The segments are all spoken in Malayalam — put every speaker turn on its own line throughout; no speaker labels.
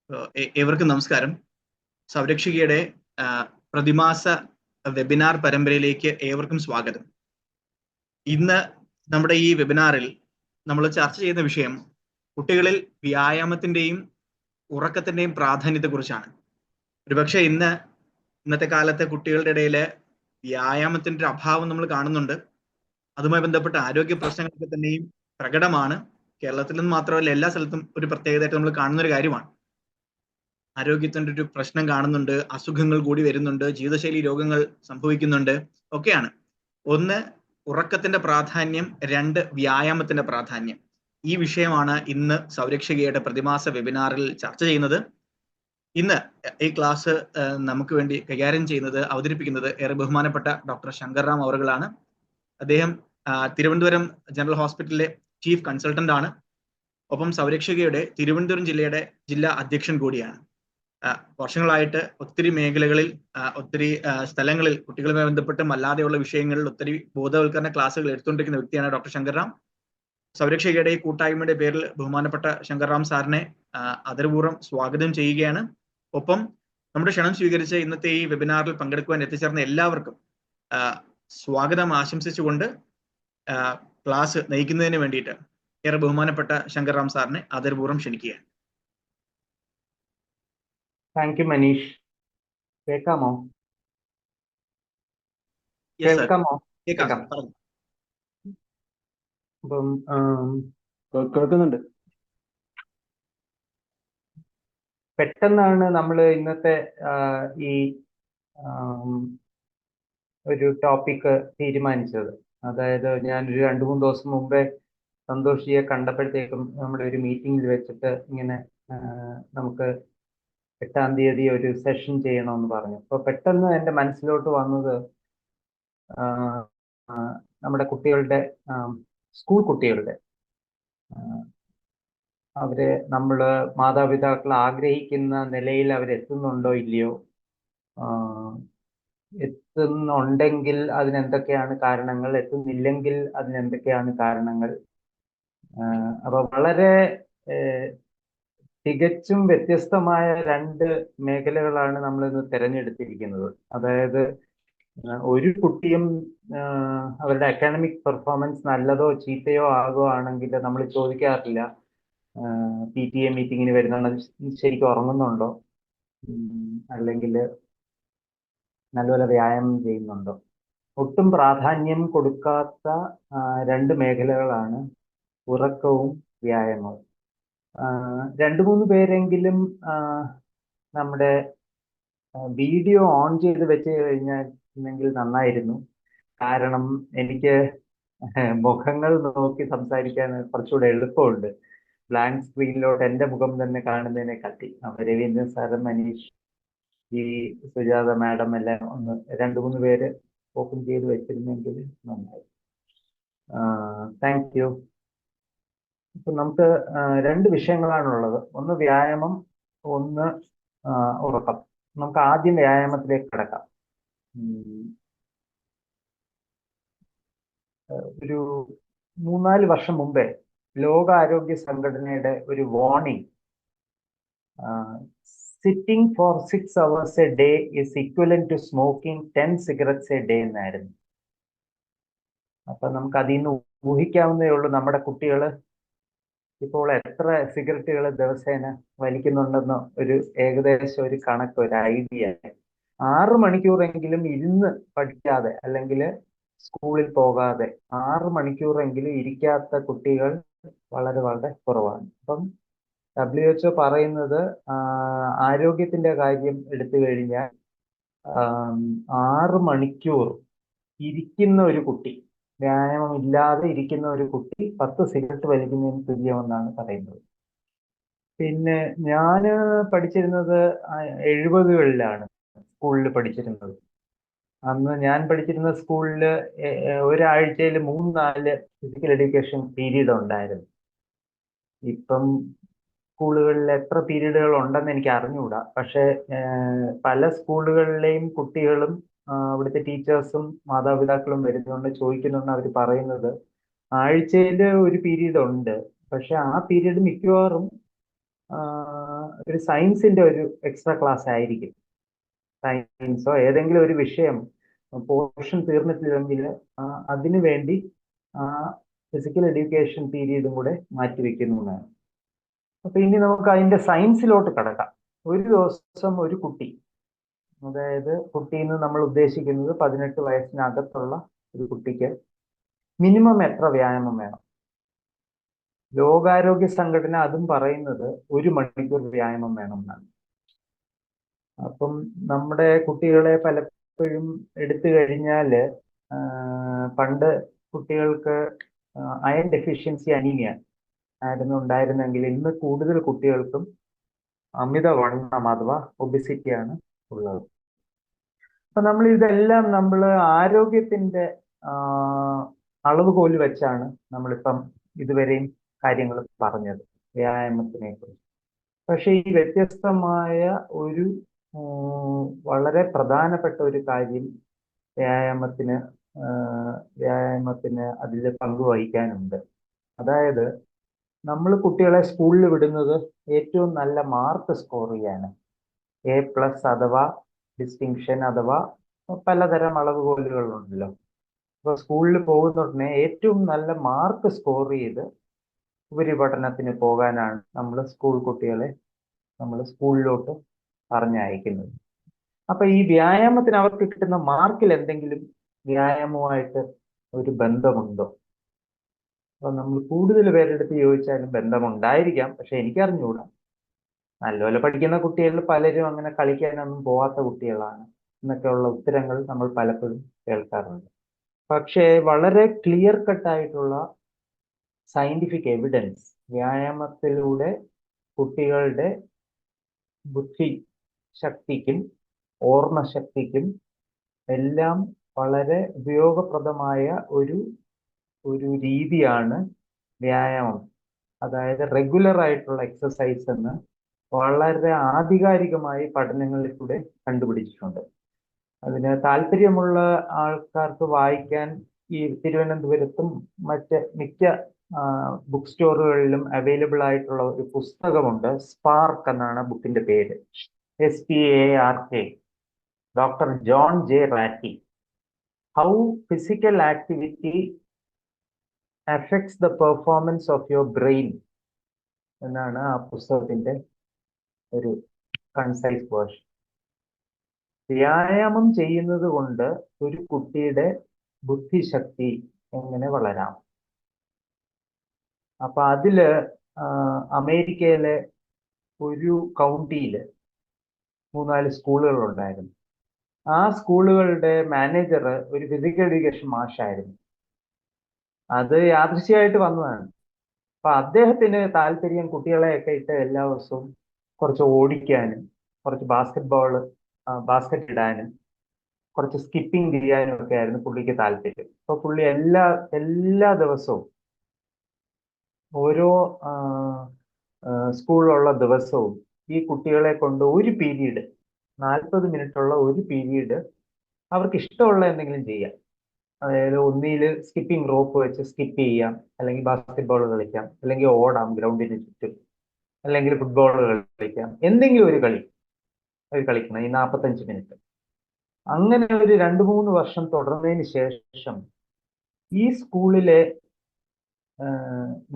ഏവർക്കും നമസ്കാരം. സംരക്ഷകയുടെ പ്രതിമാസ വെബിനാർ പരമ്പരയിലേക്ക് ഏവർക്കും സ്വാഗതം. ഇന്ന് നമ്മുടെ ഈ വെബിനാറിൽ നമ്മൾ ചർച്ച ചെയ്യുന്ന വിഷയം കുട്ടികളിൽ വ്യായാമത്തിന്റെയും ഉറക്കത്തിന്റെയും പ്രാധാന്യത്തെക്കുറിച്ചാണ്. ഒരുപക്ഷെ ഇന്നത്തെ കാലത്തെ കുട്ടികളുടെ ഇടയിൽ വ്യായാമത്തിന്റെ ഒരു അഭാവം നമ്മൾ കാണുന്നുണ്ട്. അതുമായി ബന്ധപ്പെട്ട ആരോഗ്യ പ്രശ്നങ്ങളൊക്കെ തന്നെയും പ്രകടമാണ്. കേരളത്തിൽ നിന്ന് മാത്രമല്ല, എല്ലാ സ്ഥലത്തും ഒരു പ്രത്യേകതയായിട്ട് നമ്മൾ കാണുന്ന ഒരു കാര്യമാണ്. ആരോഗ്യത്തിന്റെ ഒരു പ്രശ്നം കാണുന്നുണ്ട്, അസുഖങ്ങൾ കൂടി വരുന്നുണ്ട്, ജീവിതശൈലി രോഗങ്ങൾ സംഭവിക്കുന്നുണ്ട്, ഒക്കെയാണ്. ഒന്ന്, ഉറക്കത്തിന്റെ പ്രാധാന്യം. രണ്ട്, വ്യായാമത്തിന്റെ പ്രാധാന്യം. ഈ വിഷയമാണ് ഇന്ന് സംരക്ഷകയുടെ പ്രതിമാസ വെബിനാറിൽ ചർച്ച ചെയ്യുന്നത്. ഇന്ന് ഈ ക്ലാസ് നമുക്ക് വേണ്ടി കൈകാര്യം ചെയ്യുന്നത്, അവതരിപ്പിക്കുന്നത് ഏറെ ബഹുമാനപ്പെട്ട ഡോക്ടർ ശങ്കർ റാം അവറുകളാണ്. അദ്ദേഹം തിരുവനന്തപുരം ജനറൽ ഹോസ്പിറ്റലിലെ ചീഫ് കൺസൾട്ടന്റ് ആണ്. ഒപ്പം സംരക്ഷകയുടെ തിരുവനന്തപുരം ജില്ലയുടെ ജില്ലാ അധ്യക്ഷൻ കൂടിയാണ്. വർഷങ്ങളായിട്ട് ഒത്തിരി മേഖലകളിൽ, ഒത്തിരി സ്ഥലങ്ങളിൽ കുട്ടികളുമായി ബന്ധപ്പെട്ടും അല്ലാതെയുള്ള വിഷയങ്ങളിൽ ഒത്തിരി ബോധവൽക്കരണ ക്ലാസ്സുകൾ എടുത്തുകൊണ്ടിരിക്കുന്ന വ്യക്തിയാണ് ഡോക്ടർ ശങ്കർ റാം. സംരക്ഷകയുടെ ഈ കൂട്ടായ്മയുടെ പേരിൽ ബഹുമാനപ്പെട്ട ശങ്കർ റാം സാറിനെ ആദരപൂർവ്വം സ്വാഗതം ചെയ്യുകയാണ്. ഒപ്പം നമ്മുടെ ക്ഷണം സ്വീകരിച്ച് ഇന്നത്തെ ഈ വെബിനാറിൽ പങ്കെടുക്കുവാൻ എത്തിച്ചേർന്ന എല്ലാവർക്കും സ്വാഗതം ആശംസിച്ചുകൊണ്ട് ക്ലാസ് നയിക്കുന്നതിന് വേണ്ടിയിട്ട് ഏറെ ബഹുമാനപ്പെട്ട ശങ്കർ റാം സാറിനെ ആദരപൂർവ്വം ക്ഷണിക്കുകയാണ്.
Thank you Manish. കേൾക്കാമോ?
കേൾക്കാം.
അപ്പം കേൾക്കുന്നുണ്ട്. പെട്ടെന്നാണ് നമ്മൾ ഇന്നത്തെ ഈ ഒരു ടോപ്പിക് തീരുമാനിച്ചത്. അതായത് ഞാനൊരു 2-3 ദിവസം മുമ്പേ സന്തോഷിയെ കണ്ടപ്പോഴത്തേക്കും നമ്മുടെ ഒരു മീറ്റിംഗിൽ വെച്ചിട്ട് ഇങ്ങനെ നമുക്ക് 8-ാം തീയതി ഒരു സെഷൻ ചെയ്യണമെന്ന് പറഞ്ഞു. അപ്പോൾ പെട്ടെന്ന് എൻ്റെ മനസ്സിലോട്ട് വന്നത് നമ്മുടെ കുട്ടികളുടെ, സ്കൂൾ കുട്ടികളുടെ, അവരെ നമ്മൾ മാതാപിതാക്കൾ ആഗ്രഹിക്കുന്ന നിലയിൽ അവരെത്തുന്നുണ്ടോ ഇല്ലയോ, എത്തുന്നുണ്ടെങ്കിൽ അതിനെന്തൊക്കെയാണ് കാരണങ്ങൾ, എത്തുന്നില്ലെങ്കിൽ അതിനെന്തൊക്കെയാണ് കാരണങ്ങൾ. അപ്പോൾ വളരെ തികച്ചും വ്യത്യസ്തമായ 2 മേഖലകളാണ് നമ്മൾ ഇന്ന് തിരഞ്ഞെടുത്തിരിക്കുന്നത്. അതായത് ഒരു കുട്ടിയും അവരുടെ അക്കാഡമിക് പെർഫോമൻസ് നല്ലതോ ചീത്തയോ ആകുകയാണെങ്കിൽ നമ്മൾ ചോദിക്കാറില്ല PTA മീറ്റിങ്ങിന് വരുന്നുണ്ടോ, ശരിക്കും ഉറങ്ങുന്നുണ്ടോ, അല്ലെങ്കിൽ നല്ലപോലെ വ്യായാമം ചെയ്യുന്നുണ്ടോ. ഒട്ടും പ്രാധാന്യം കൊടുക്കാത്ത 2 മേഖലകളാണ് ഉറക്കവും വ്യായാമവും. 2-3 പേരെങ്കിലും നമ്മുടെ വീഡിയോ ഓൺ ചെയ്ത് വെച്ച് കഴിഞ്ഞാൽ നന്നായിരുന്നു. കാരണം എനിക്ക് മുഖങ്ങൾ നോക്കി സംസാരിക്കാൻ കുറച്ചുകൂടെ എളുപ്പമുണ്ട്. ബ്ലാങ്ക് സ്ക്രീനിലോട്ട് എൻ്റെ മുഖം തന്നെ കാണുന്നതിനെ കാട്ടി. രവീന്ദ്രൻ സാറ്, മനീഷ്, ഈ സുജാത മാഡം എല്ലാം ഒന്ന് 2-3 പേര് ഓപ്പൺ ചെയ്ത് വെച്ചിരുന്നെങ്കിൽ നന്നായി. Thank you. ഇപ്പൊ നമുക്ക് 2 വിഷയങ്ങളാണുള്ളത്. ഒന്ന് വ്യായാമം, ഒന്ന് ഉറക്കം. നമുക്ക് ആദ്യം വ്യായാമത്തിലേക്ക് കിടക്കാം. ഒരു 3-4 വർഷം മുമ്പേ ലോകാരോഗ്യ സംഘടനയുടെ ഒരു warning, sitting for 6 hours a day is equivalent to smoking 10 cigarettes a day എന്നായിരുന്നു. അപ്പൊ നമുക്ക് അതിൽ നിന്ന് ഊഹിക്കാവുന്നതേ ഉള്ളൂ നമ്മുടെ കുട്ടികൾ ഇപ്പോൾ എത്ര സിഗരറ്റുകൾ ദിവസേന വലിക്കുന്നുണ്ടെന്ന് ഒരു ഏകദേശം ഒരു കണക്ക്, ഒരു ഐഡിയ. 6 മണിക്കൂറെങ്കിലും ഇരുന്ന് പഠിക്കാതെ അല്ലെങ്കിൽ സ്കൂളിൽ പോകാതെ 6 മണിക്കൂറെങ്കിലും ഇരിക്കാത്ത കുട്ടികൾ വളരെ വളരെ കുറവാണ്. അപ്പം WHO പറയുന്നത് ആരോഗ്യത്തിന്റെ കാര്യം എടുത്തു കഴിഞ്ഞാൽ 6 മണിക്കൂർ ഇരിക്കുന്ന ഒരു കുട്ടി, വ്യായാമം ഇല്ലാതെ ഇരിക്കുന്ന ഒരു കുട്ടി 10 സിഗരറ്റ് വലിക്കുന്നതിന് തുല്യമെന്നാണ് പറയുന്നത്. പിന്നെ ഞാൻ പഠിച്ചിരുന്നത് 70കളിലാണ് സ്കൂളിൽ പഠിച്ചിരുന്നത്. അന്ന് ഞാൻ പഠിച്ചിരുന്ന സ്കൂളിൽ ഒരാഴ്ചയിൽ 3-4 ഫിസിക്കൽ എഡ്യൂക്കേഷൻ പീരീഡ് ഉണ്ടായിരുന്നു. ഇപ്പം സ്കൂളുകളിൽ എത്ര പീരീഡുകൾ ഉണ്ടെന്ന് എനിക്ക് അറിഞ്ഞുകൂടാ. പക്ഷെ പല സ്കൂളുകളിലെയും കുട്ടികളും അവിടുത്തെ ടീച്ചേഴ്സും മാതാപിതാക്കളും വരുന്നുണ്ട്, ചോദിക്കുന്നുണ്ട്. അവർ പറയുന്നത് ആഴ്ചയിൽ ഒരു പീരീഡ് ഉണ്ട്, പക്ഷെ ആ പീരീഡ് മിക്കവാറും ഒരു സയൻസിന്റെ ഒരു എക്സ്ട്രാ ക്ലാസ് ആയിരിക്കും. സയൻസോ ഏതെങ്കിലും ഒരു വിഷയം പോർഷൻ തീർന്നിട്ടില്ലെങ്കിൽ അതിനു വേണ്ടി ഫിസിക്കൽ എഡ്യൂക്കേഷൻ പീരീഡും കൂടെ മാറ്റിവെക്കുന്നതാണ്. അപ്പൊ ഇനി നമുക്ക് അതിന്റെ സയൻസിലോട്ട് കടക്കാം. ഒരു ദിവസം ഒരു കുട്ടി, അതായത് കുട്ടിന്ന് നമ്മൾ ഉദ്ദേശിക്കുന്നത് 18 വയസ്സിനകത്തുള്ള ഒരു കുട്ടിക്ക് മിനിമം എത്ര വ്യായാമം വേണം? ലോകാരോഗ്യ സംഘടന അതും പറയുന്നത് 1 മണിക്കൂർ വ്യായാമം വേണം എന്നാണ്. അപ്പം നമ്മുടെ കുട്ടികളെ പലപ്പോഴും എടുത്തു കഴിഞ്ഞാല് പണ്ട് കുട്ടികൾക്ക് അയൺ ഡെഫിഷ്യൻസി അനീമിയ ആയിരുന്നു ഉണ്ടായിരുന്നെങ്കിൽ ഇന്ന് കൂടുതൽ കുട്ടികൾക്കും അമിതവണ്ണം അഥവാ ഒബിസിറ്റിയാണ് ഉള്ളത്. അപ്പൊ നമ്മൾ ഇതെല്ലാം നമ്മൾ ആരോഗ്യത്തിന്റെ അളവുകോല് വെച്ചാണ് നമ്മളിപ്പം ഇതുവരെയും കാര്യങ്ങൾ പറഞ്ഞത് വ്യായാമത്തിനെ കുറിച്ച്. പക്ഷെ ഈ വ്യത്യസ്തമായ ഒരു വളരെ പ്രധാനപ്പെട്ട ഒരു കാര്യം വ്യായാമത്തിന് അതിൽ പങ്കുവഹിക്കാനുണ്ട്. അതായത് നമ്മൾ കുട്ടികളെ സ്കൂളിൽ വിടുന്നത് ഏറ്റവും നല്ല മാർക്ക് സ്കോർ ചെയ്യാന്, A+ അഥവാ ഡിസ്റ്റിങ്ഷൻ അഥവാ പലതരം അളവുകോലുകളുണ്ടല്ലോ. അപ്പൊ സ്കൂളിൽ പോകുന്നതിനെ ഏറ്റവും നല്ല മാർക്ക് സ്കോർ ചെയ്ത് ഉപരിപഠനത്തിന് പോകാനാണ് നമ്മൾ സ്കൂൾ കുട്ടികളെ നമ്മൾ സ്കൂളിലോട്ട് പറഞ്ഞയക്കുന്നത്. അപ്പൊ ഈ വ്യായാമത്തിന് അവർക്ക് കിട്ടുന്ന മാർക്കിൽ എന്തെങ്കിലും വ്യായാമവുമായിട്ട് ഒരു ബന്ധമുണ്ടോ? അപ്പൊ നമ്മൾ കൂടുതൽ പേരെടുത്ത് ചോദിച്ചാലും ബന്ധമുണ്ടായിരിക്കാം, പക്ഷെ എനിക്കറിഞ്ഞുകൂടാ. നല്ലപോലെ പഠിക്കുന്ന കുട്ടികളിൽ പലരും അങ്ങനെ കളിക്കാനൊന്നും പോവാത്ത കുട്ടികളാണ് എന്നൊക്കെയുള്ള ഉത്തരങ്ങൾ നമ്മൾ പലപ്പോഴും കേൾക്കാറുണ്ട്. പക്ഷേ വളരെ ക്ലിയർ കട്ടായിട്ടുള്ള സയന്റിഫിക് എവിഡൻസ് വ്യായാമത്തിലൂടെ കുട്ടികളുടെ ബുദ്ധി ശക്തിക്കും ഓർമ്മശക്തിക്കും എല്ലാം വളരെ ഉപയോഗപ്രദമായ ഒരു രീതിയാണ് വ്യായാമം. അതായത് റെഗുലർ ആയിട്ടുള്ള എക്സസൈസ് എന്ന് വളരെ ആധികാരികമായി പഠനങ്ങളിൽ കൂടെ കണ്ടുപിടിച്ചിട്ടുണ്ട്. അതിന് താല്പര്യമുള്ള ആൾക്കാർക്ക് വായിക്കാൻ ഈ തിരുവനന്തപുരത്തും മറ്റ് മിക്ക ബുക്ക് സ്റ്റോറുകളിലും അവൈലബിൾ ആയിട്ടുള്ള ഒരു പുസ്തകമുണ്ട്. സ്പാർക്ക് എന്നാണ് ബുക്കിന്റെ പേര്. SPARK, doctor John J Rathee. How physical activity affects the performance of your brain എന്നാണ് ആ പുസ്തകത്തിന്റെ ഒരു കൺസൈസ് വേർഷൻ. വ്യായാമം ചെയ്യുന്നത് കൊണ്ട് ഒരു കുട്ടിയുടെ ബുദ്ധിശക്തി എങ്ങനെ വളരാം? അപ്പൊ അതില് അമേരിക്കയിലെ ഒരു കൗണ്ടിയില് 3-4 സ്കൂളുകൾ ഉണ്ടായിരുന്നു. ആ സ്കൂളുകളുടെ മാനേജർ ഒരു ഫിസിക്കൽ എഡ്യൂക്കേഷൻ മാഷായിരുന്നു. അത് യാദൃശ്യമായിട്ട് വന്നതാണ്. അപ്പൊ അദ്ദേഹത്തിന് താല്പര്യം കുട്ടികളെയൊക്കെ ഇട്ട് എല്ലാ ദിവസവും കുറച്ച് ഓടിക്കാനും കുറച്ച് ബാസ്കറ്റ് ഇടാനും കുറച്ച് സ്കിപ്പിംഗ് ചെയ്യാനും ഒക്കെ ആയിരുന്നു പുള്ളിക്ക് താല്പര്യം. അപ്പൊ പുള്ളി എല്ലാ ദിവസവും ഓരോ സ്കൂളിലുള്ള ദിവസവും ഈ കുട്ടികളെ കൊണ്ട് ഒരു പീരീഡ് 40 മിനിറ്റുള്ള ഒരു പീരീഡ് അവർക്ക് ഇഷ്ടമുള്ള എന്തെങ്കിലും ചെയ്യാം. അതായത് ഒന്നിൽ സ്കിപ്പിംഗ് റോപ്പ് വെച്ച് സ്കിപ്പ് ചെയ്യാം, അല്ലെങ്കിൽ ബാസ്കറ്റ് ബോൾ കളിക്കാം, അല്ലെങ്കിൽ ഓടാം ഗ്രൗണ്ടിന് ചുറ്റും, അല്ലെങ്കിൽ ഫുട്ബോൾ കളിക്കാം. എന്തെങ്കിലും ഒരു കളി അവർ കളിക്കണം ഈ 45 മിനിറ്റ്. അങ്ങനെ ഒരു 2-3 വർഷം തുടർന്നതിന് ശേഷം ഈ സ്കൂളിലെ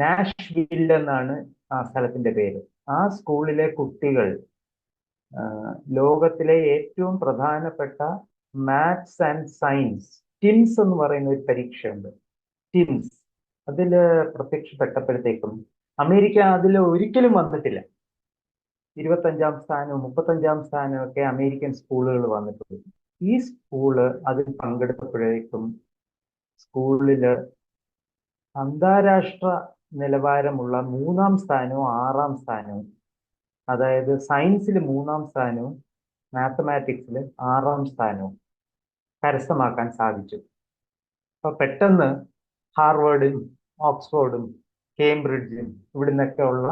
നാഷ്വിൽ എന്നാണ് ആ സ്ഥലത്തിന്റെ പേര്. ആ സ്കൂളിലെ കുട്ടികൾ ലോകത്തിലെ ഏറ്റവും പ്രധാനപ്പെട്ട മാത്സ് ആൻഡ് സയൻസ് ടിംസ് എന്ന് പറയുന്ന ഒരു പരീക്ഷയുണ്ട്. ടിംസ് അതിൽ പ്രത്യക്ഷപ്പെട്ടപ്പോഴത്തേക്കും അമേരിക്ക അതിൽ ഒരിക്കലും വന്നിട്ടില്ല. 25-ാം സ്ഥാനവും 35-ാം സ്ഥാനവും ഒക്കെ അമേരിക്കൻ സ്കൂളുകൾ വന്നിട്ടുള്ളൂ. ഈ സ്കൂള് അതിൽ പങ്കെടുത്തപ്പോഴേക്കും സ്കൂളില് അന്താരാഷ്ട്ര നിലവാരമുള്ള 3-ാം സ്ഥാനവും 6-ാം സ്ഥാനവും, അതായത് സയൻസിൽ 3-ാം സ്ഥാനവും മാത്തമാറ്റിക്സിൽ 6-ാം സ്ഥാനവും കരസ്ഥമാക്കാൻ സാധിച്ചു. അപ്പൊ പെട്ടെന്ന് ഹാർവേർഡും ഓക്സ്ഫോർഡും കേംബ്രിഡ്ജും ഇവിടുന്നൊക്കെ ഉള്ള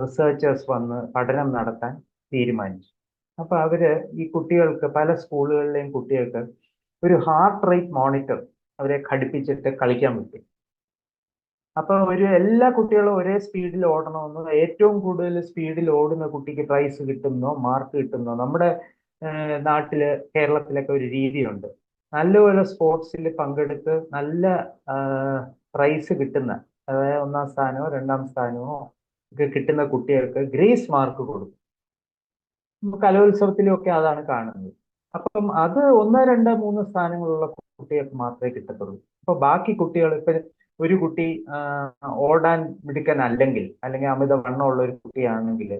റിസർച്ചേഴ്സ് വന്ന് പഠനം നടത്താൻ തീരുമാനിച്ചു. അപ്പൊ അവര് ഈ കുട്ടികൾക്ക് പല സ്കൂളുകളിലെയും കുട്ടികൾക്ക് ഒരു ഹാർട്ട് റേറ്റ് മോണിറ്റർ അവരെ ഘടിപ്പിച്ചിട്ട് കളിക്കാൻ പറ്റും. അപ്പൊ എല്ലാ കുട്ടികളും ഒരേ സ്പീഡിൽ ഓടണമെന്നോ, ഏറ്റവും കൂടുതൽ സ്പീഡിൽ ഓടുന്ന കുട്ടിക്ക് പ്രൈസ് കിട്ടുന്നോ, മാർക്ക് കിട്ടുന്നോ, നമ്മുടെ നാട്ടില് കേരളത്തിലൊക്കെ ഒരു രീതിയുണ്ട്. നല്ലപോലെ സ്പോർട്സിൽ പങ്കെടുത്ത് നല്ല പ്രൈസ് കിട്ടുന്ന, അതായത് 1ാം സ്ഥാനമോ 2ാം സ്ഥാനമോ ഒക്കെ കിട്ടുന്ന കുട്ടികൾക്ക് ഗ്രേസ് മാർക്ക് കൊടുക്കും. കലോത്സവത്തിലും ഒക്കെ അതാണ് കാണുന്നത്. അപ്പം അത് 1, 2, 3 സ്ഥാനങ്ങളുള്ള കുട്ടികൾക്ക് മാത്രമേ കിട്ടത്തുള്ളൂ. അപ്പൊ ബാക്കി കുട്ടികൾ, ഇപ്പൊ ഒരു കുട്ടി ഓടാൻ മിടുക്കനല്ലെങ്കിൽ, അല്ലെങ്കിൽ അമിത വണ്ണമുള്ള ഒരു കുട്ടിയാണെങ്കിൽ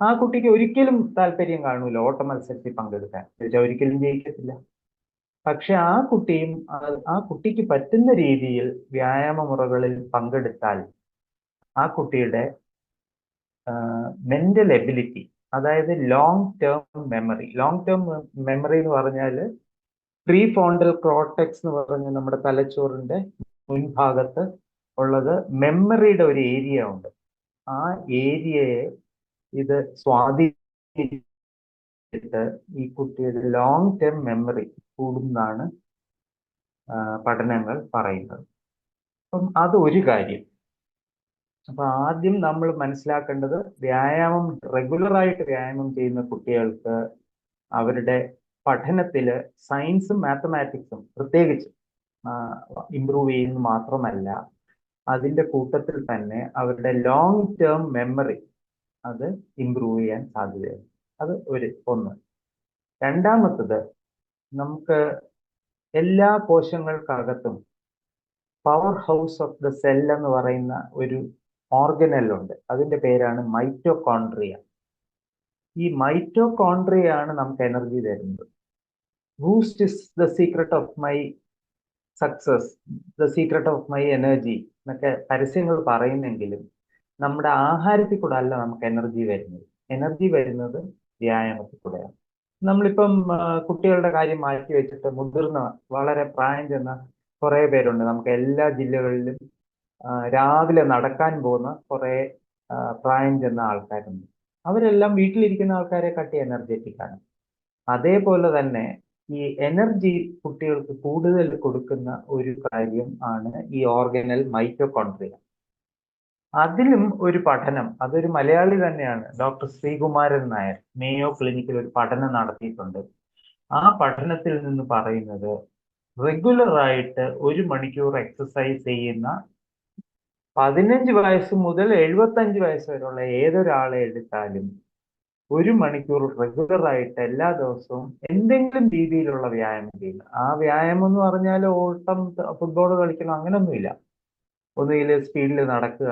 ആ കുട്ടിക്ക് ഒരിക്കലും താല്പര്യം കാണൂല ഓട്ട മത്സരത്തിൽ പങ്കെടുക്കാൻ. ഒരിക്കലും ജയിക്കത്തില്ല. പക്ഷെ ആ കുട്ടിയും ആ കുട്ടിക്ക് പറ്റുന്ന രീതിയിൽ വ്യായാമ മുറകളിൽ പങ്കെടുത്താൽ ആ കുട്ടിയുടെ മെന്റൽ എബിലിറ്റി, അതായത് ലോങ് ടേം മെമ്മറി എന്ന് പറഞ്ഞാൽ പ്രീ ഫോണ്ടൽ കോർട്ടെക്സ് എന്ന് പറഞ്ഞ നമ്മുടെ തലച്ചോറിന്റെ മുൻഭാഗത്ത് ഉള്ളത് മെമ്മറിയുടെ ഒരു ഏരിയ ഉണ്ട്. ആ ഏരിയയെ ഇത് സ്വാധീനിച്ചിട്ട് ഈ കുട്ടിയുടെ ലോങ് ടേം മെമ്മറി കൂടുന്നാണ് പഠനങ്ങൾ പറയുന്നത്. അപ്പം അത് ഒരു കാര്യം. അപ്പൊ ആദ്യം നമ്മൾ മനസ്സിലാക്കേണ്ടത്, റെഗുലറായിട്ട് വ്യായാമം ചെയ്യുന്ന കുട്ടികൾക്ക് അവരുടെ പഠനത്തില് സയൻസും മാത്തമാറ്റിക്സും പ്രത്യേകിച്ച് ഇംപ്രൂവ് ചെയ്യുന്നത് മാത്രമല്ല, അതിന്റെ കൂട്ടത്തിൽ തന്നെ അവരുടെ ലോങ് ടേം മെമ്മറി അത് ഇംപ്രൂവ് ചെയ്യാൻ സാധ്യതയുണ്ട്. അത് ഒന്ന്. രണ്ടാമത്തത്, നമുക്ക് എല്ലാ കോശങ്ങൾക്കകത്തും power house of the cell എന്ന് പറയുന്ന ഒരു ഓർഗനൽ ഉണ്ട്. അതിന്റെ പേരാണ് മൈറ്റോകോൺട്രിയ. ഈ മൈറ്റോകോൺട്രിയ ആണ് നമുക്ക് എനർജി തരുന്നത്. Boost is the secret of my success, the secret of my energy എന്നൊക്കെ പരസ്യങ്ങൾ പറയുന്നെങ്കിലും നമ്മുടെ ആഹാരത്തിൽ കൂടെ അല്ല നമുക്ക് എനർജി വരുന്നത്. എനർജി വരുന്നത് വ്യായാമത്തിൽ കൂടെയാണ്. നമ്മളിപ്പം കുട്ടികളുടെ കാര്യം മാറ്റി വെച്ചിട്ട് മുതിർന്ന, വളരെ പ്രായം ചെന്ന കുറെ പേരുണ്ട് നമുക്ക് എല്ലാ ജില്ലകളിലും. രാവിലെ നടക്കാൻ പോകുന്ന കുറെ പ്രായം ചെന്ന ആൾക്കാരുണ്ട്. അവരെല്ലാം വീട്ടിലിരിക്കുന്ന ആൾക്കാരെ കാട്ടി എനർജറ്റിക് ആണ്. അതേപോലെ തന്നെ ഈ എനർജി കുട്ടികൾക്ക് കൂടുതൽ കൊടുക്കുന്ന ഒരു കാര്യം ആണ് ഈ ഓർഗനൽ മൈറ്റോകോൺട്രിയ. അതിലും ഒരു പഠനം, അതൊരു മലയാളി തന്നെയാണ്, ഡോക്ടർ ശ്രീകുമാരൻ നായർ, മേയോ ക്ലിനിക്കിൽ ഒരു പഠനം നടത്തിയിട്ടുണ്ട്. ആ പഠനത്തിൽ നിന്ന് പറയുന്നത്, റെഗുലറായിട്ട് 1 മണിക്കൂർ എക്സസൈസ് ചെയ്യുന്ന 15 വയസ്സ് മുതൽ 75 വയസ്സ് വരെയുള്ള ഏതൊരാളെ എടുത്താലും 1 മണിക്കൂർ റെഗുലറായിട്ട് എല്ലാ ദിവസവും എന്തെങ്കിലും രീതിയിലുള്ള വ്യായാമം ചെയ്യുന്നു. ആ വ്യായാമം എന്ന് പറഞ്ഞാൽ ഓട്ടം, ഫുട്ബോൾ കളിക്കണം അങ്ങനൊന്നുമില്ല. ഒന്നുകിൽ സ്പീഡിൽ നടക്കുക,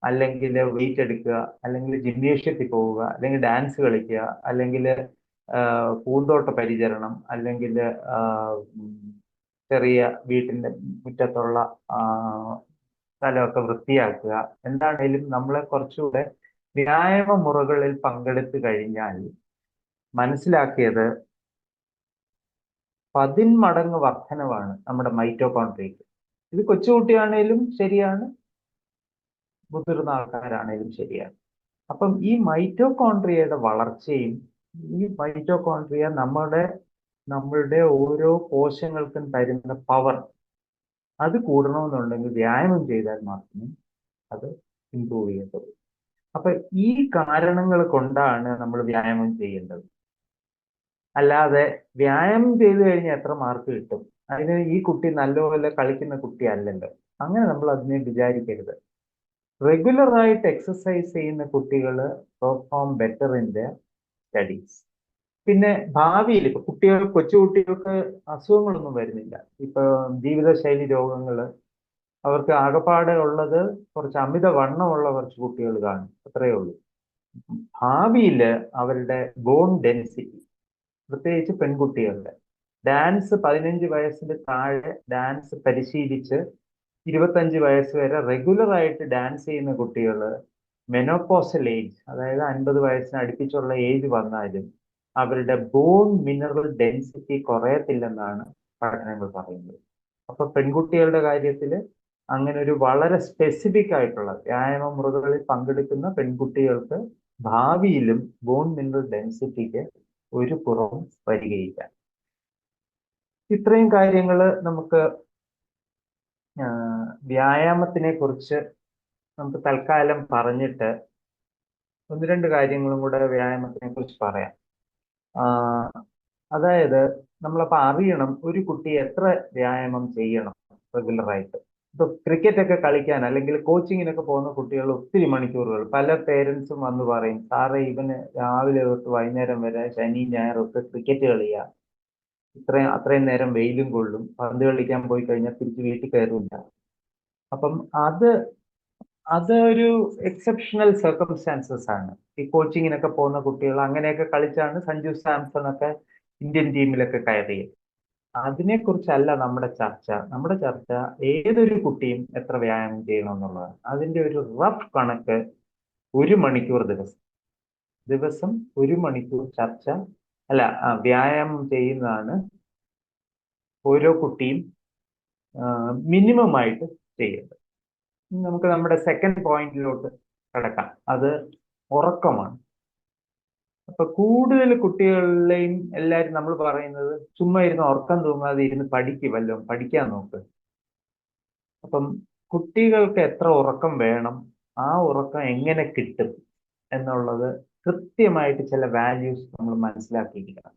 അല്ലെങ്കിൽ വെയിറ്റ് എടുക്കുക, അല്ലെങ്കിൽ ജിംനേഷ്യത്തിൽ പോവുക, അല്ലെങ്കിൽ ഡാൻസ് കളിക്കുക, അല്ലെങ്കിൽ പൂന്തോട്ട പരിചരണം, അല്ലെങ്കിൽ ചെറിയ വീട്ടിന്റെ മുറ്റത്തുള്ള സ്ഥലമൊക്കെ വൃത്തിയാക്കുക. എന്താണേലും നമ്മളെ കുറച്ചുകൂടെ വ്യായാമ മുറകളിൽ പങ്കെടുത്തു കഴിഞ്ഞാൽ മനസ്സിലാക്കിയത് 10 മടങ്ങ് വർധനവാണ് നമ്മുടെ മൈറ്റോകോൺട്രിയക്ക്. ഇത് കൊച്ചുകുട്ടിയാണേലും ശരിയാണ്, മുതിർന്ന ആൾക്കാരാണേലും ശരിയാണ്. അപ്പം ഈ മൈറ്റോകോൺട്രിയയുടെ വളർച്ചയും, ഈ മൈറ്റോകോൺട്രിയ നമ്മളുടെ ഓരോ കോശങ്ങൾക്കും തരുന്ന പവർ, അത് കൂടണമെന്നുണ്ടെങ്കിൽ വ്യായാമം ചെയ്താൽ മാത്രമേ അത് ഇംപ്രൂവ് ചെയ്യത്തുള്ളൂ. അപ്പൊ ഈ കാരണങ്ങൾ കൊണ്ടാണ് നമ്മൾ വ്യായാമം ചെയ്യേണ്ടത്. അല്ലാതെ വ്യായാമം ചെയ്തു കഴിഞ്ഞാൽ എത്ര മാർക്ക് കിട്ടും, അതിന് ഈ കുട്ടി നല്ലപോലെ കളിക്കുന്ന കുട്ടി അല്ലല്ലോ, അങ്ങനെ നമ്മൾ അതിനെ വിചാരിക്കരുത്. റെഗുലറായിട്ട് എക്സസൈസ് ചെയ്യുന്ന കുട്ടികൾ perform better in the studies. പിന്നെ ഭാവിയിൽ ഇപ്പൊ കൊച്ചുകുട്ടികൾക്ക് അസുഖങ്ങളൊന്നും വരുന്നില്ല. ഇപ്പൊ ജീവിതശൈലി രോഗങ്ങൾ, അവർക്ക് ആകപ്പാടെ ഉള്ളത് കുറച്ച് അമിത വണ്ണമുള്ള കുറച്ച് കുട്ടികൾ കാണും, അത്രയേ ഉള്ളൂ. ഭാവിയിൽ അവരുടെ ബോൺ ഡെൻസിറ്റി, പ്രത്യേകിച്ച് പെൺകുട്ടികളുടെ ഡാൻസ്, 15 വയസ്സിന് താഴെ ഡാൻസ് പരിശീലിച്ച് 25 വയസ്സ് വരെ റെഗുലറായിട്ട് ഡാൻസ് ചെയ്യുന്ന കുട്ടികൾ മെനോപോസൽ ഏജ്, അതായത് 50 വയസ്സിന് അടുപ്പിച്ചുള്ള ഏജ് വന്നാലും അവരുടെ ബോൺ മിനറൽ ഡെൻസിറ്റി കുറയത്തില്ലെന്നാണ് പഠനങ്ങൾ പറയുന്നത്. അപ്പൊ പെൺകുട്ടികളുടെ കാര്യത്തിൽ അങ്ങനെ ഒരു വളരെ സ്പെസിഫിക് ആയിട്ടുള്ള വ്യായാമ മുറകളിൽ പങ്കെടുക്കുന്ന പെൺകുട്ടികൾക്ക് ഭാവിയിലും ബോൺ മിനറൽ ഡെൻസിറ്റിക്ക് ഒരു കുറവും വരികയില്ല. ഇത്രയും കാര്യങ്ങൾ നമുക്ക് വ്യായാമത്തിനെ കുറിച്ച് നമുക്ക് തൽക്കാലം പറഞ്ഞിട്ട് ഒന്ന് രണ്ട് കാര്യങ്ങളും കൂടെ വ്യായാമത്തിനെ കുറിച്ച് പറയാം. അതായത് നമ്മളപ്പോൾ അറിയണം ഒരു കുട്ടി എത്ര വ്യായാമം ചെയ്യണം റെഗുലറായിട്ട്. ഇപ്പൊ ക്രിക്കറ്റ് ഒക്കെ കളിക്കാൻ അല്ലെങ്കിൽ കോച്ചിങ്ങിനൊക്കെ പോകുന്ന കുട്ടികൾ ഒത്തിരി മണിക്കൂറുകൾ, പല പേരൻസും വന്ന് പറയും, സാറേ ഇവന് രാവിലെ തൊട്ട് വൈകുന്നേരം വരെ ശനി ഞായറൊക്കെ ക്രിക്കറ്റ് കളിയാ, അത്രയും നേരം വെയിലും കൊള്ളും, പന്ത് കളിക്കാൻ പോയി കഴിഞ്ഞാൽ തിരിച്ച് വീട്ടിൽ കയറില്ല. അപ്പം അതൊരു എക്സെപ്ഷണൽ സർക്കംസ്റ്റാൻസസ് ആണ്. ഈ കോച്ചിങ്ങിനൊക്കെ പോകുന്ന കുട്ടികൾ അങ്ങനെയൊക്കെ കളിച്ചാണ് സഞ്ജു സാംസൺ ഒക്കെ ഇന്ത്യൻ ടീമിലൊക്കെ കയറിയത്. അതിനെക്കുറിച്ചല്ല നമ്മുടെ ചർച്ച. നമ്മുടെ ചർച്ച ഏതൊരു കുട്ടിയും എത്ര വ്യായാമം ചെയ്യണം എന്നുള്ളതാണ്. അതിന്റെ ഒരു റഫ് കണക്ക് 1 മണിക്കൂർ ദിവസം 1 മണിക്കൂർ വ്യായാമം ചെയ്യുന്നതാണ് ഓരോ കുട്ടിയും മിനിമം ആയിട്ട് ചെയ്യേണ്ടത്. നമുക്ക് നമ്മുടെ സെക്കൻഡ് പോയിന്റിലോട്ട് കിടക്കാം. അത് ഉറക്കമാണ്. അപ്പൊ കൂടുതൽ കുട്ടികളിലെയും എല്ലാവരും നമ്മൾ പറയുന്നത് ചുമ്മാ ഇരുന്ന് ഉറക്കം തൂങ്ങാതെ ഇരുന്ന് വല്ലതും പഠിക്കാൻ നോക്ക്. അപ്പം കുട്ടികൾക്ക് എത്ര ഉറക്കം വേണം, ആ ഉറക്കം എങ്ങനെ കിട്ടും എന്നുള്ളത് കൃത്യമായിട്ട് ചില വാല്യൂസ് നമ്മൾ മനസ്സിലാക്കിയിരിക്കണം.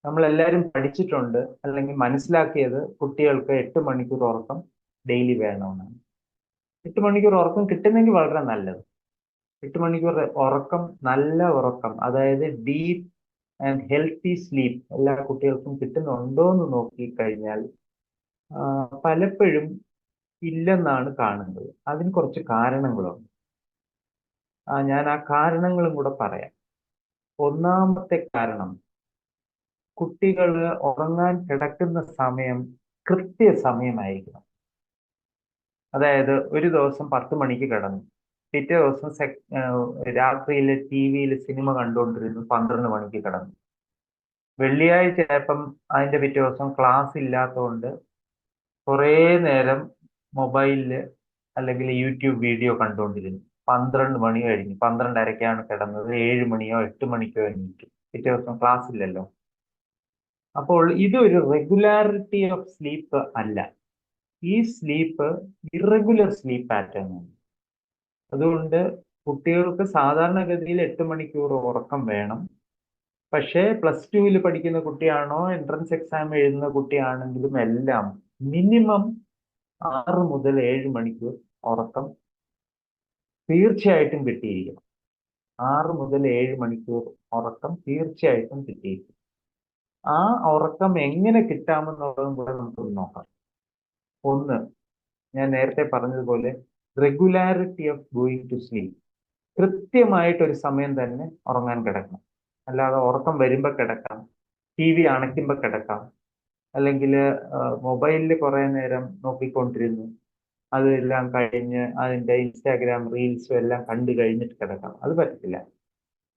നമ്മളെല്ലാവരും പഠിച്ചിട്ടുണ്ട് അല്ലെങ്കിൽ മനസ്സിലാക്കിയത് കുട്ടികൾക്ക് 8 മണിക്കൂർ ഉറക്കം ഡെയിലി വേണമെന്നാണ്. 8 മണിക്കൂർ ഉറക്കം കിട്ടുന്നെങ്കിൽ വളരെ നല്ലത്. 8 മണിക്കൂർ ഉറക്കം, നല്ല ഉറക്കം, അതായത് ഡീപ്പ് ആൻഡ് ഹെൽത്തി സ്ലീപ്പ് എല്ലാ കുട്ടികൾക്കും കിട്ടുന്നുണ്ടോ എന്ന് നോക്കിക്കഴിഞ്ഞാൽ പലപ്പോഴും ഇല്ലെന്നാണ് കാണുന്നത്. അതിന് കുറച്ച് കാരണങ്ങളുണ്ട്. ഞാൻ ആ കാരണങ്ങളും കൂടെ പറയാം. ഒന്നാമത്തെ കാരണം, കുട്ടികൾ ഉറങ്ങാൻ കിടക്കുന്ന സമയം കൃത്യസമയമായിരിക്കണം. അതായത് ഒരു ദിവസം 10 മണിക്ക് കിടന്നു, പിറ്റേ ദിവസം രാത്രിയിൽ TV-യിൽ സിനിമ കണ്ടുകൊണ്ടിരുന്നു, 12 മണിക്ക് കിടന്നു. വെള്ളിയാഴ്ച ആയപ്പം അതിന്റെ പിറ്റേ ദിവസം ക്ലാസ് ഇല്ലാത്തതുകൊണ്ട് കുറേ നേരം മൊബൈലില് അല്ലെങ്കിൽ യൂട്യൂബ് വീഡിയോ കണ്ടുകൊണ്ടിരുന്നു. 12 മണി കഴിഞ്ഞു, 12:30-ക്കാണ് കിടന്നത്, 7 മണിയോ 8 മണിക്കോ എണീറ്റു. പിറ്റേ ദിവസം ക്ലാസ് ഇല്ലല്ലോ. അപ്പോൾ ഇതൊരു റെഗുലാരിറ്റി ഓഫ് സ്ലീപ്പ് അല്ല. ഈ സ്ലീപ്പ് ഇറഗുലർ സ്ലീപ്പ് പാറ്റേൺ ആണ്. അതുകൊണ്ട് കുട്ടികൾക്ക് സാധാരണഗതിയിൽ 8 മണിക്കൂർ ഉറക്കം വേണം. പക്ഷേ +2-ൽ പഠിക്കുന്ന കുട്ടിയാണോ എൻട്രൻസ് എക്സാം എഴുതുന്ന കുട്ടിയാണെങ്കിലും എല്ലാം മിനിമം 6 മുതൽ 7 മണിക്കൂർ ഉറക്കം തീർച്ചയായിട്ടും കിട്ടിയിരിക്കണം. 6 മുതൽ 7 മണിക്കൂർ ഉറക്കം തീർച്ചയായിട്ടും കിട്ടിയിരിക്കും. ആ ഉറക്കം എങ്ങനെ കിട്ടാമെന്നുള്ളതും കൂടെ നമുക്ക് നോക്കാം. ഒന്ന്, ഞാൻ നേരത്തെ പറഞ്ഞതുപോലെ regularity of going to sleep. കൃത്യമായിട്ടൊരു സമയം തന്നെ ഉറങ്ങാൻ കിടക്കണം. അല്ലാതെ ഉറക്കം വരുമ്പോൾ കിടക്കാം, TV അണയ്ക്കുമ്പോൾ കിടക്കാം, അല്ലെങ്കിൽ മൊബൈലിൽ കുറെ നേരം നോക്കിക്കൊണ്ടിരുന്നു, അതെല്ലാം കഴിഞ്ഞ് അതിന്റെ ഇൻസ്റ്റാഗ്രാം റീൽസും എല്ലാം കണ്ടു കഴിഞ്ഞിട്ട് കിടക്കാം. അത് പറ്റത്തില്ല.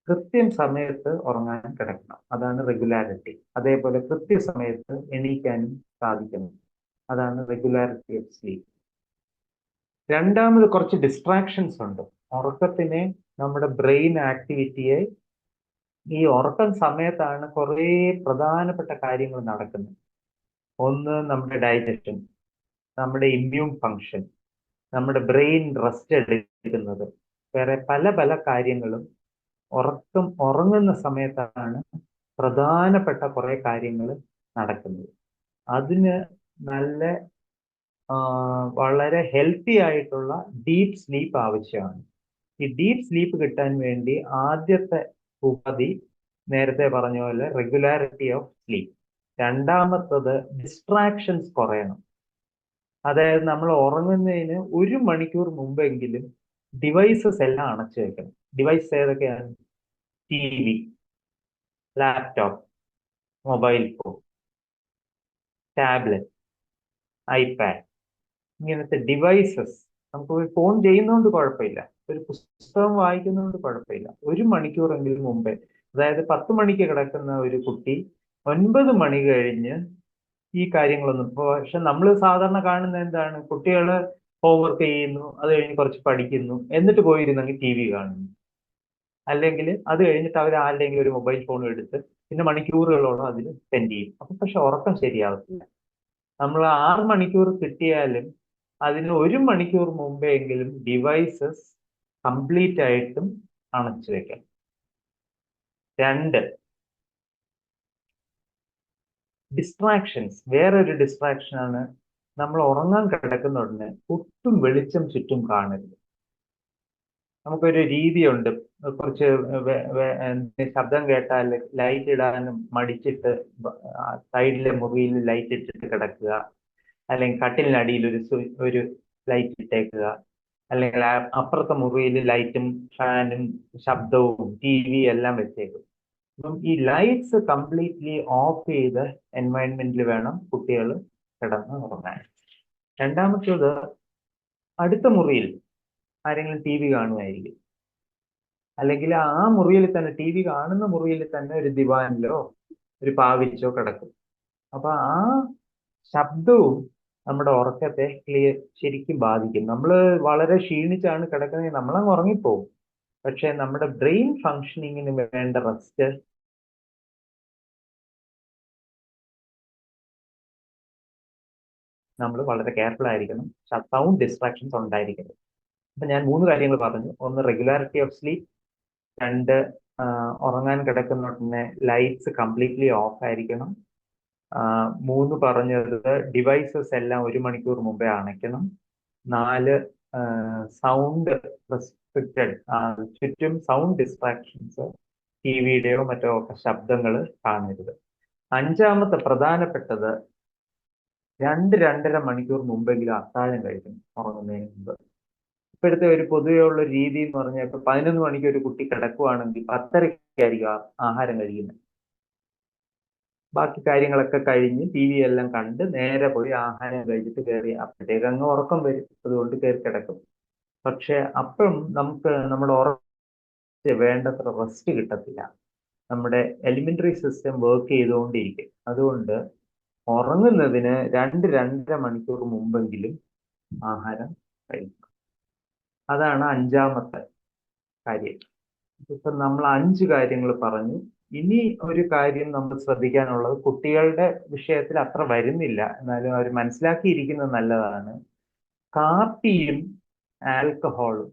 കൃത്യം സമയത്ത് ഉറങ്ങാൻ കിടക്കണം. അതാണ് റെഗുലാരിറ്റി. അതേപോലെ കൃത്യസമയത്ത് എണീക്കാനും സാധിക്കണം. അതാണ് റെഗുലാരിറ്റി ഓഫ് സ്ലീപ്പ്. രണ്ടാമത്, കുറച്ച് ഡിസ്ട്രാക്ഷൻസ് ഉണ്ട്. ഉറക്കത്തിനെ, നമ്മുടെ ബ്രെയിൻ ആക്ടിവിറ്റിയെ, ഈ ഉറക്കം സമയത്താണ് കുറേ പ്രധാനപ്പെട്ട കാര്യങ്ങൾ നടക്കുന്നത്. ഒന്ന്, നമ്മുടെ ഡൈജഷൻ, നമ്മുടെ ഇമ്മ്യൂൺ ഫങ്ഷൻ, നമ്മുടെ ബ്രെയിൻ റെസ്റ്റ് എടുക്കുന്നത്, വേറെ പല പല കാര്യങ്ങളും ഉറങ്ങുന്ന സമയത്താണ് പ്രധാനപ്പെട്ട കുറെ കാര്യങ്ങൾ നടക്കുന്നത്. അതിന് നല്ല വളരെ ഹെൽത്തി ആയിട്ടുള്ള ഡീപ്പ് സ്ലീപ്പ് ആവശ്യമാണ്. ഈ ഡീപ്പ് സ്ലീപ്പ് കിട്ടാൻ വേണ്ടി ആദ്യത്തെ ഉപാധി നേരത്തെ പറഞ്ഞ പോലെ റെഗുലാരിറ്റി ഓഫ് സ്ലീപ്പ്. രണ്ടാമത്തത് ഡിസ്ട്രാക്ഷൻസ് കുറയണം. അതായത് നമ്മൾ ഉറങ്ങുന്നതിന് 1 മണിക്കൂർ മുമ്പെങ്കിലും ഡിവൈസസ് എല്ലാം അണച്ചു വെക്കണം. ഡിവൈസ് ഏതൊക്കെയാണ്? TV, laptop, mobile phone, tablet, iPad, ഇങ്ങനത്തെ ഡിവൈസസ്. നമുക്ക് ഫോൺ ചെയ്യുന്നതുകൊണ്ട് കുഴപ്പമില്ല, ഒരു പുസ്തകം വായിക്കുന്നതുകൊണ്ട് കുഴപ്പമില്ല. 1 മണിക്കൂറെങ്കിലും മുമ്പേ, അതായത് 10 മണിക്ക് കിടക്കുന്ന ഒരു കുട്ടി 9 മണി കഴിഞ്ഞ് ഈ കാര്യങ്ങളൊന്നും പക്ഷെ നമ്മൾ സാധാരണ കാണുന്ന എന്താണ്? കുട്ടികൾ ഹോംവർക്ക് ചെയ്യുന്നു, അത് കഴിഞ്ഞ് കുറച്ച് പഠിക്കുന്നു, എന്നിട്ട് പോയിരുന്നെങ്കിൽ TV കാണുന്നു, അല്ലെങ്കിൽ അത് കഴിഞ്ഞിട്ട് അവർ ആരുടെയെങ്കിലും ഒരു മൊബൈൽ ഫോൺ എടുത്ത് പിന്നെ മണിക്കൂറുകളോളം അതിൽ സ്പെൻഡ് ചെയ്യും. അപ്പൊ പക്ഷെ ഉറക്കം ശരിയാവത്തില്ല. നമ്മൾ 6 മണിക്കൂർ കിട്ടിയാലും അതിന് 1 മണിക്കൂർ മുമ്പെങ്കിലും ഡിവൈസസ് കംപ്ലീറ്റ് ആയിട്ടും അണച്ചു വെക്കണം. 2, ഡിസ്ട്രാക്ഷൻസ്. വേറൊരു ഡിസ്ട്രാക്ഷനാണ്, നമ്മൾ ഉറങ്ങാൻ കിടക്കുന്ന ഉടനെ ഒട്ടും വെളിച്ചം ചുറ്റും കാണരുത്. നമുക്കൊരു രീതിയുണ്ട്, കുറച്ച് ശബ്ദം കേട്ടാൽ ലൈറ്റ് ഇടാനും മടിച്ചിട്ട് സൈഡിലെ മുറിയിൽ ലൈറ്റ് ഇട്ടിട്ട് കിടക്കുക, അല്ലെങ്കിൽ കട്ടിലിനടിയിൽ ഒരു ലൈറ്റ് ഇട്ടേക്കുക, അല്ലെങ്കിൽ അപ്പുറത്തെ മുറിയിൽ ലൈറ്റും ഫാനും ശബ്ദവും TV എല്ലാം വെച്ചേക്കും. അപ്പം ഈ ലൈറ്റ്സ് കംപ്ലീറ്റ്ലി ഓഫ് ചെയ്ത് എൻവയൺമെന്റിൽ വേണം കുട്ടികൾ കിടന്ന് ഉറങ്ങാൻ. രണ്ടാമത്തേത്, അടുത്ത മുറിയിൽ ആരെങ്കിലും TV കാണുമായിരിക്കും, അല്ലെങ്കിൽ ആ മുറിയിൽ തന്നെ TV കാണുന്ന മുറിയിൽ തന്നെ ഒരു ദിവാനിലോ ഒരു പാവിച്ചോ കിടക്കും. അപ്പൊ ആ ശബ്ദവും നമ്മുടെ ഉറക്കത്തെ ശരിക്കും ബാധിക്കും. നമ്മൾ വളരെ ക്ഷീണിച്ചാണ് കിടക്കുന്നത്, നമ്മളങ്ങ് ഉറങ്ങിപ്പോവും. പക്ഷെ നമ്മുടെ ബ്രെയിൻ ഫങ്ഷനിങ്ങിന് വേണ്ട റെസ്റ്റ് നമ്മൾ വളരെ കെയർഫുൾ ആയിരിക്കണം. സൗണ്ട് ഡിസ്ട്രാക്ഷൻസ് ഉണ്ടായിരിക്കരുത്. അപ്പൊ ഞാൻ 3 കാര്യങ്ങൾ പറഞ്ഞു. ഒന്ന്, റെഗുലാരിറ്റി ഓഫ് സ്ലീപ്പ്. 2, ഉറങ്ങാൻ കിടക്കുന്ന ഉടനെ ലൈറ്റ്സ് കംപ്ലീറ്റ്ലി ഓഫ് ആയിരിക്കണം. 3 പറഞ്ഞത് ഡിവൈസസ് എല്ലാം 1 മണിക്കൂർ മുമ്പേ അണയ്ക്കണം. 4, സൗണ്ട് റെസ്ട്രിക്റ്റഡ്, ചുറ്റും സൗണ്ട് ഡിസ്ട്രാക്ഷൻസ്, TVയുടെയോ മറ്റോ ഒക്കെ ശബ്ദങ്ങൾ കാണരുത്. 5-മത്തെ പ്രധാനപ്പെട്ടത്, 2-2.5 മണിക്കൂർ മുമ്പെങ്കിലും അത്താഴം കഴിക്കണം ഉറങ്ങുന്നതിന് മുമ്പ്. ഇപ്പോഴത്തെ ഒരു പൊതുവെയുള്ള രീതി എന്ന് പറഞ്ഞാൽ, ഇപ്പൊ 11 മണിക്ക് ഒരു കുട്ടി കിടക്കുവാണെങ്കിൽ 10:30-ക്കായിരിക്കും ആഹാരം കഴിക്കുന്നത്. ബാക്കി കാര്യങ്ങളൊക്കെ കഴിഞ്ഞ് TV എല്ലാം കണ്ട് നേരെ പോയി ആഹാരം കഴിച്ചിട്ട് കയറി അപ്പോഴത്തേക്ക് അങ്ങ് ഉറക്കം വരും, അതുകൊണ്ട് കയറി കിടക്കും. പക്ഷെ അപ്പം നമുക്ക് നമ്മുടെ ഉറക്കം വേണ്ടത്ര റെസ്റ്റ് കിട്ടത്തില്ല. നമ്മുടെ എലിമെന്ററി സിസ്റ്റം വർക്ക് ചെയ്തുകൊണ്ടിരിക്കും. അതുകൊണ്ട് ഉറങ്ങുന്നതിന് 2-2.5 മണിക്കൂർ മുമ്പെങ്കിലും ആഹാരം കഴിക്കും. അതാണ് 5-മത്തെ കാര്യം. ഇപ്പൊ നമ്മൾ 5 കാര്യങ്ങൾ പറഞ്ഞു. ഇനി ഒരു കാര്യം നമ്മൾ ശ്രദ്ധിക്കാനുള്ളത്, കുട്ടികളുടെ വിഷയത്തിൽ അത്ര വരുന്നില്ല, എന്നാലും അവർ മനസ്സിലാക്കിയിരിക്കുന്നത് നല്ലതാണ്. കാപ്പിയും ആൽക്കഹോളും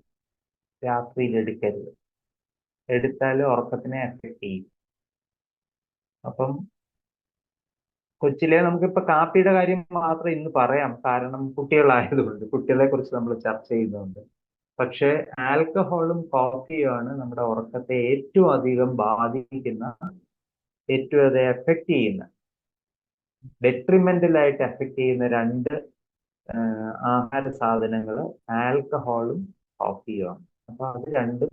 രാത്രിയിൽ എടുക്കരുത്. എടുത്താൽ ഉറക്കത്തിനെ എഫക്ട് ചെയ്യും. അപ്പം കൊച്ചിലെ നമുക്കിപ്പോ കാപ്പിയുടെ കാര്യം മാത്രം ഇന്ന് പറയാം, കാരണം കുട്ടികളായതുകൊണ്ട്, കുട്ടികളെ കുറിച്ച് നമ്മൾ ചർച്ച ചെയ്യുന്നുണ്ട്. പക്ഷെ ആൽക്കഹോളും കോഫിയുമാണ് നമ്മുടെ ഉറക്കത്തെ ഏറ്റവും അധികം ബാധിക്കുന്ന, ഏറ്റവും അധികം എഫക്ട് ചെയ്യുന്ന, ഡെട്രിമെന്റലായിട്ട് എഫക്ട് ചെയ്യുന്ന 2 ആഹാര സാധനങ്ങൾ ആൽക്കഹോളും കോഫിയുമാണ്. അപ്പൊ അത് രണ്ടും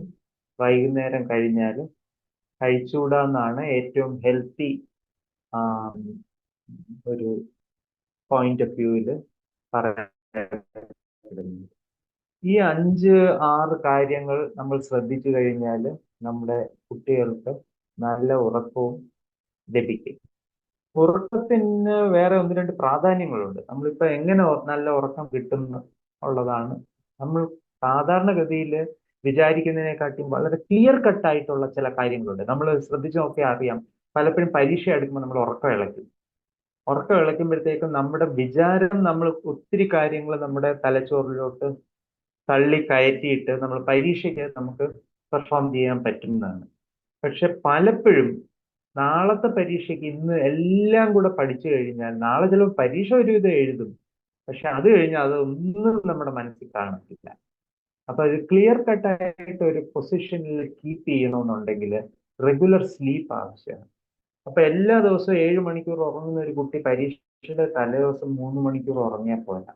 വൈകുന്നേരം കഴിഞ്ഞാൽ കഴിച്ചുകൂടാന്നാണ് ഏറ്റവും ഹെൽത്തി ഒരു പോയിന്റ് ഓഫ് വ്യൂവിൽ പറയപ്പെടുന്നത്. ഈ 5-6 കാര്യങ്ങൾ നമ്മൾ ശ്രദ്ധിച്ചു കഴിഞ്ഞാൽ നമ്മുടെ കുട്ടികൾക്ക് നല്ല ഉറക്കവും ലഭിക്കും. ഉറക്കത്തിന് വേറെ 1-2 പ്രാധാന്യങ്ങളുണ്ട്. നമ്മളിപ്പോ എങ്ങനെ നല്ല ഉറക്കം കിട്ടും ഉള്ളതാണ്. നമ്മൾ സാധാരണഗതിയിൽ വിചാരിക്കുന്നതിനെക്കാട്ടിയും വളരെ ക്ലിയർ കട്ടായിട്ടുള്ള ചില കാര്യങ്ങളുണ്ട്. നമ്മൾ ശ്രദ്ധിച്ചു നോക്കിയാൽ അറിയാം, പലപ്പോഴും പരീക്ഷ എടുക്കുമ്പോൾ നമ്മൾ ഉറക്കം ഇളക്കും. ഉറക്കം ഇളക്കുമ്പോഴത്തേക്കും നമ്മുടെ വിചാരം, നമ്മൾ ഒത്തിരി കാര്യങ്ങൾ നമ്മുടെ തലച്ചോറിലോട്ട് തള്ളി കയറ്റിയിട്ട് നമ്മൾ പരീക്ഷയ്ക്ക് നമുക്ക് പെർഫോം ചെയ്യാൻ പറ്റുന്നതാണ്. പക്ഷെ പലപ്പോഴും നാളത്തെ പരീക്ഷയ്ക്ക് ഇന്ന് എല്ലാം കൂടെ പഠിച്ചു കഴിഞ്ഞാൽ നാളെ ചിലപ്പോൾ പരീക്ഷ ഒരുവിധം എഴുതും, പക്ഷെ അത് കഴിഞ്ഞാൽ അതൊന്നും നമ്മുടെ മനസ്സിൽ കാണത്തില്ല. അപ്പൊ അത് ക്ലിയർ കട്ടായിട്ട് ഒരു പൊസിഷനിൽ കീപ്പ് ചെയ്യണമെന്നുണ്ടെങ്കിൽ റെഗുലർ സ്ലീപ്പ് ആവശ്യമാണ്. അപ്പൊ എല്ലാ ദിവസവും 7 മണിക്കൂർ ഉറങ്ങുന്ന ഒരു കുട്ടി പരീക്ഷയുടെ തലേദിവസം 3 മണിക്കൂർ ഉറങ്ങിയാൽ പോരാ,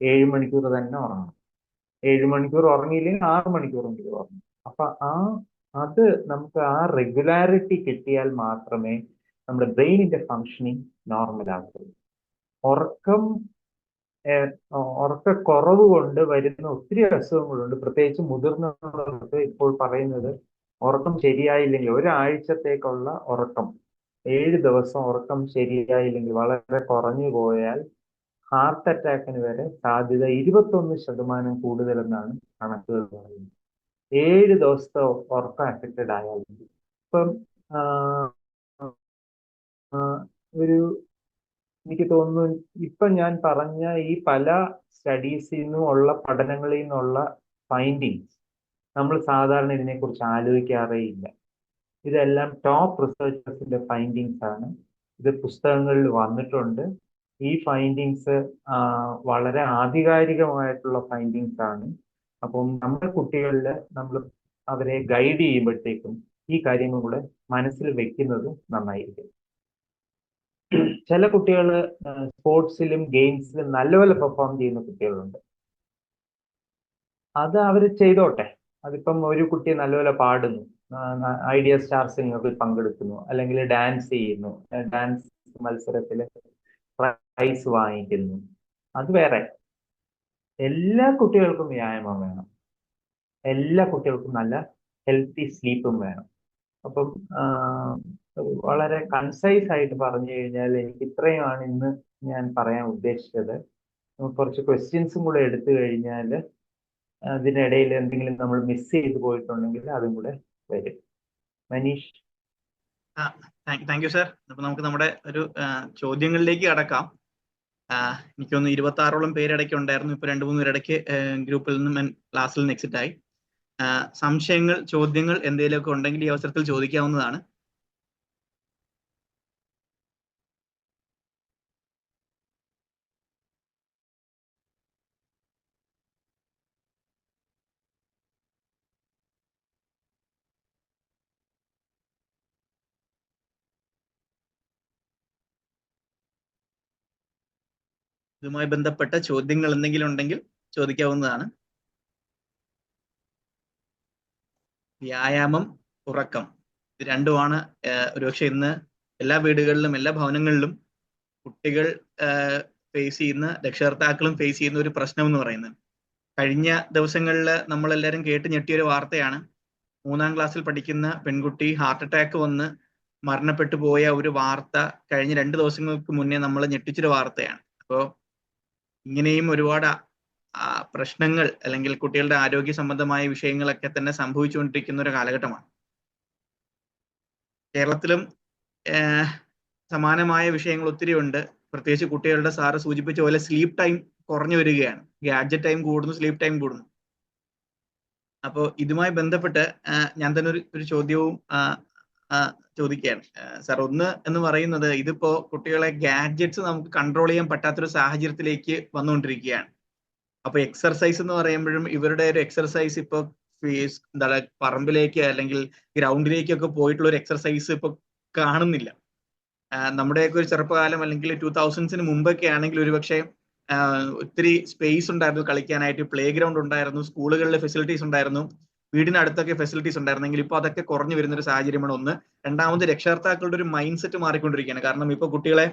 7 മണിക്കൂർ തന്നെ ഉറങ്ങണം. 7 മണിക്കൂർ ഉറങ്ങിയില്ലെങ്കിൽ 6 മണിക്കൂറെങ്കിലും ഉറങ്ങും. അപ്പൊ അത് നമുക്ക് ആ റെഗുലാരിറ്റി കിട്ടിയാൽ മാത്രമേ നമ്മുടെ ബ്രെയിനിന്റെ ഫങ്ഷനിങ് നോർമൽ ആകുള്ളൂ. ഉറക്കക്കുറവ് കൊണ്ട് വരുന്ന ഒത്തിരി അസുഖങ്ങളുണ്ട്. പ്രത്യേകിച്ച് മുതിർന്നവർക്ക് ഇപ്പോൾ പറയുന്നത്, ഉറക്കം ശരിയായില്ലെങ്കിൽ, ഒരാഴ്ചത്തേക്കുള്ള ഉറക്കം 7 ദിവസം ഉറക്കം ശരിയായില്ലെങ്കിൽ, വളരെ കുറഞ്ഞു പോയാൽ ഹാർട്ട് അറ്റാക്കിന് വരെ സാധ്യത 21% കൂടുതലെന്നാണ് കണക്കുകൾ പറയുന്നത്. 7 ദിവസത്തെ ഉറക്കം അഫക്റ്റഡ് ആയാൽ. ഇപ്പം ഒരു എനിക്ക് തോന്നുന്നു ഇപ്പൊ ഞാൻ പറഞ്ഞ ഈ പല സ്റ്റഡീസിൽ നിന്നും ഉള്ള പഠനങ്ങളിൽ നിന്നുള്ള ഫൈൻഡിങ്സ് നമ്മൾ സാധാരണ ഇതിനെക്കുറിച്ച് ആലോചിക്കാറേ ഇല്ല. ഇതെല്ലാം ടോപ്പ് റിസർച്ചേഴ്സിന്റെ ഫൈൻഡിങ്സ് ആണ്. ഇത് പുസ്തകങ്ങളിൽ വന്നിട്ടുണ്ട്. ഈ ഫൈൻഡിങ്സ് വളരെ ആധികാരികമായിട്ടുള്ള ഫൈൻഡിങ്സ് ആണ്. അപ്പം നമ്മുടെ കുട്ടികളിൽ നമ്മൾ അവരെ ഗൈഡ് ചെയ്യുമ്പോഴത്തേക്കും ഈ കാര്യങ്ങൾ കൂടെ മനസ്സിൽ വെക്കുന്നത് നന്നായിരിക്കും. ചില കുട്ടികൾ സ്പോർട്സിലും ഗെയിംസിലും നല്ലപോലെ പെർഫോം ചെയ്യുന്ന കുട്ടികളുണ്ട്. അത് അവർ ചെയ്തോട്ടെ. അതിപ്പം ഒരു കുട്ടി നല്ലപോലെ പാടുന്നു, ഐഡിയ സ്റ്റാർ സിംഗറിൽ പങ്കെടുക്കുന്നു, അല്ലെങ്കിൽ ഡാൻസ് ചെയ്യുന്നു, ഡാൻസ് മത്സരത്തിൽ പ്രൈസ് വാങ്ങിക്കുന്നു, അത് വേറെ. എല്ലാ കുട്ടികൾക്കും വ്യായാമം വേണം, എല്ലാ കുട്ടികൾക്കും നല്ല ഹെൽത്തി സ്ലീപ്പും വേണം. അപ്പം വളരെ കൺസൈസ് ആയിട്ട് പറഞ്ഞു കഴിഞ്ഞാൽ എനിക്ക് ഇത്രയുമാണ് ഇന്ന് ഞാൻ പറയാൻ ഉദ്ദേശിച്ചത്. കുറച്ച് ക്വസ്റ്റ്യൻസും കൂടെ എടുത്തു കഴിഞ്ഞാൽ അതിനിടയിൽ എന്തെങ്കിലും നമ്മൾ മിസ് ചെയ്ത് പോയിട്ടുണ്ടെങ്കിൽ അതും കൂടെ വരും. മനീഷ്.
Thank you sir. അപ്പൊ നമുക്ക് നമ്മുടെ ഒരു ചോദ്യങ്ങളിലേക്ക് കടക്കാം. എനിക്കൊന്ന് 26ഓളം പേരിടയ്ക്ക് ഉണ്ടായിരുന്നു. ഇപ്പൊ 2-3 പേരിടയ്ക്ക് ഗ്രൂപ്പിൽ നിന്നും ക്ലാസ്സിൽ നിന്ന് എക്സിറ്റ് ആയി. സംശയങ്ങൾ, ചോദ്യങ്ങൾ എന്തെങ്കിലുമൊക്കെ ഉണ്ടെങ്കിൽ ഈ അവസരത്തിൽ ചോദിക്കാവുന്നതാണ്. ഇതുമായി ബന്ധപ്പെട്ട ചോദ്യങ്ങൾ എന്തെങ്കിലും ഉണ്ടെങ്കിൽ ചോദിക്കാവുന്നതാണ്. വ്യായാമം, ഉറക്കം, ഇത് രണ്ടുമാണ് ഒരുപക്ഷെ ഇന്ന് എല്ലാ വീടുകളിലും എല്ലാ ഭവനങ്ങളിലും കുട്ടികൾ ഫേസ് ചെയ്യുന്ന, രക്ഷകർത്താക്കളും ഫേസ് ചെയ്യുന്ന ഒരു പ്രശ്നം എന്ന് പറയുന്നത്. കഴിഞ്ഞ ദിവസങ്ങളിൽ നമ്മളെല്ലാവരും കേട്ട് ഞെട്ടിയൊരു വാർത്തയാണ്. 3-ാം ക്ലാസ്സിൽ പഠിക്കുന്ന പെൺകുട്ടി ഹാർട്ട് അറ്റാക്ക് വന്ന് മരണപ്പെട്ടു പോയ ഒരു വാർത്ത കഴിഞ്ഞ 2 ദിവസങ്ങൾക്ക് മുന്നേ നമ്മൾ ഞെട്ടിച്ചൊരു വാർത്തയാണ്. അപ്പോൾ ഇങ്ങനെയും ഒരുപാട് പ്രശ്നങ്ങൾ അല്ലെങ്കിൽ കുട്ടികളുടെ ആരോഗ്യ സംബന്ധമായ വിഷയങ്ങളൊക്കെ തന്നെ സംഭവിച്ചുകൊണ്ടിരിക്കുന്ന ഒരു കാലഘട്ടമാണ്. കേരളത്തിലും സമാനമായ വിഷയങ്ങൾ ഒത്തിരി ഉണ്ട്. പ്രത്യേകിച്ച് കുട്ടികളുടെ, സാറ് സൂചിപ്പിച്ച പോലെ സ്ലീപ്പ് ടൈം കുറഞ്ഞു വരികയാണ്. ഗാഡ്ജറ്റ് ടൈം കൂടുന്നു, സ്ലീപ്പ് ടൈം കൂടുന്നു. അപ്പോൾ ഇതുമായി ബന്ധപ്പെട്ട് ഞാൻ തന്നെ ഒരു ചോദ്യവും ചോദിക്കുകയാണ്. സാർ, ഒന്ന് എന്ന് പറയുന്നത്, ഇതിപ്പോ കുട്ടികളെ ഗാഡ്ജറ്റ്സ് നമുക്ക് കൺട്രോൾ ചെയ്യാൻ പറ്റാത്തൊരു സാഹചര്യത്തിലേക്ക് വന്നുകൊണ്ടിരിക്കുകയാണ്. അപ്പൊ എക്സർസൈസ് എന്ന് പറയുമ്പോഴും ഇവരുടെ ഒരു എക്സർസൈസ് ഇപ്പൊ എന്താ പറമ്പിലേക്ക് അല്ലെങ്കിൽ ഗ്രൗണ്ടിലേക്കൊക്കെ പോയിട്ടുള്ള ഒരു എക്സർസൈസ് ഇപ്പൊ കാണുന്നില്ല. നമ്മുടെയൊക്കെ ഒരു ചെറുപ്പകാലം അല്ലെങ്കിൽ 2000s മുമ്പൊക്കെ ആണെങ്കിൽ ഒരുപക്ഷെ ഒത്തിരി സ്പേസ് ഉണ്ടായിരുന്നു കളിക്കാനായിട്ട്. പ്ലേ ഗ്രൗണ്ട് ഉണ്ടായിരുന്നു, സ്കൂളുകളിലെ ഫെസിലിറ്റീസ് ഉണ്ടായിരുന്നു, വീടിനടുത്തൊക്കെ ഫെസിലിറ്റീസ് ഉണ്ടായിരുന്നെങ്കിൽ ഇപ്പോൾ അതൊക്കെ കുറഞ്ഞു വരുന്ന ഒരു സാഹചര്യമാണ്. ഒന്ന്. രണ്ടാമത്, രക്ഷകർത്താക്കളുടെ ഒരു മൈൻഡ് സെറ്റ് മാറിക്കൊണ്ടിരിക്കുകയാണ്. കാരണം ഇപ്പോൾ കുട്ടികളെ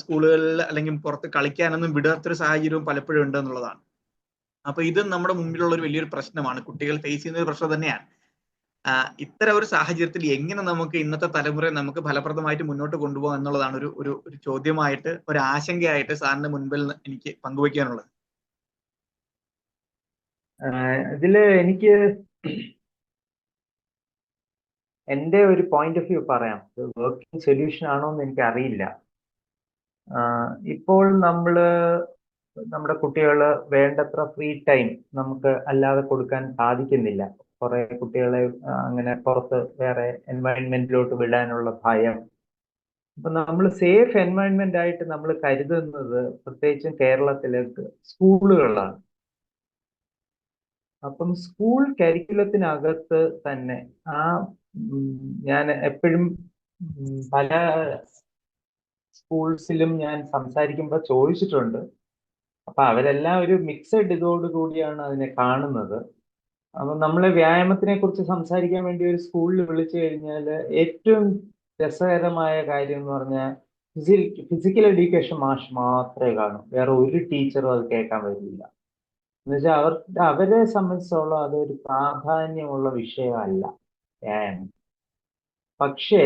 സ്കൂളുകളിൽ അല്ലെങ്കിൽ പുറത്ത് കളിക്കാനൊന്നും വിടാത്തൊരു സാഹചര്യവും പലപ്പോഴും ഉണ്ട് എന്നുള്ളതാണ്. അപ്പൊ ഇത് നമ്മുടെ മുമ്പിലുള്ള ഒരു വലിയൊരു പ്രശ്നമാണ്, കുട്ടികൾ ഫേസ് ചെയ്യുന്ന ഒരു പ്രശ്നം തന്നെയാണ്. ഇത്തരം ഒരു സാഹചര്യത്തിൽ എങ്ങനെ നമുക്ക് ഇന്നത്തെ തലമുറയെ നമുക്ക് ഫലപ്രദമായിട്ട് മുന്നോട്ട് കൊണ്ടുപോകാം എന്നുള്ളതാണ് ഒരു ചോദ്യമായിട്ട്, ഒരു ആശങ്കയായിട്ട് സാറിന്റെ മുൻപിൽ എനിക്ക് പങ്കുവയ്ക്കാനുള്ളത്.
ഇതില് എനിക്ക് എൻ്റെ ഒരു പോയിന്റ് ഓഫ് വ്യൂ പറയാം. വർക്കിംഗ് സൊല്യൂഷൻ ആണോ എന്ന് എനിക്ക് അറിയില്ല. ഇപ്പോൾ നമ്മുടെ കുട്ടികൾ വേണ്ടത്ര ഫ്രീ ടൈം നമുക്ക് അല്ലാതെ കൊടുക്കാൻ സാധിക്കുന്നില്ല. കുറെ കുട്ടികളെ അങ്ങനെ പുറത്ത് വേറെ എൻവയൺമെന്റിലോട്ട് വിടാനുള്ള ഭയം. അപ്പൊ നമ്മൾ സേഫ് എൻവയൺമെന്റ് ആയിട്ട് നമ്മൾ കരുതുന്നത് പ്രത്യേകിച്ചും കേരളത്തിലെ സ്കൂളുകളാണ്. അപ്പം സ്കൂൾ കരിക്കുലത്തിനകത്ത് തന്നെ ഞാൻ എപ്പോഴും പല സ്കൂൾസിലും ഞാൻ സംസാരിക്കുമ്പോൾ ചോദിച്ചിട്ടുണ്ട്. അപ്പൊ അവരെല്ലാം ഒരു മിക്സഡ് ഇതോട് കൂടിയാണ് അതിനെ കാണുന്നത്. അപ്പൊ നമ്മളെ വ്യായാമത്തിനെ കുറിച്ച് സംസാരിക്കാൻ വേണ്ടി ഒരു സ്കൂളിൽ വിളിച്ചു കഴിഞ്ഞാൽ ഏറ്റവും രസകരമായ കാര്യം എന്ന് പറഞ്ഞാൽ ഫിസിക്കൽ എഡ്യൂക്കേഷൻ മാഷ് മാത്രമേ കാണൂ, വേറെ ഒരു ടീച്ചറും അത് കേൾക്കാൻ വരില്ല. എന്നുവെച്ചാൽ അവരെ സംബന്ധിച്ചോളം അതൊരു പ്രാധാന്യമുള്ള വിഷയമല്ല വ്യായാമം. പക്ഷേ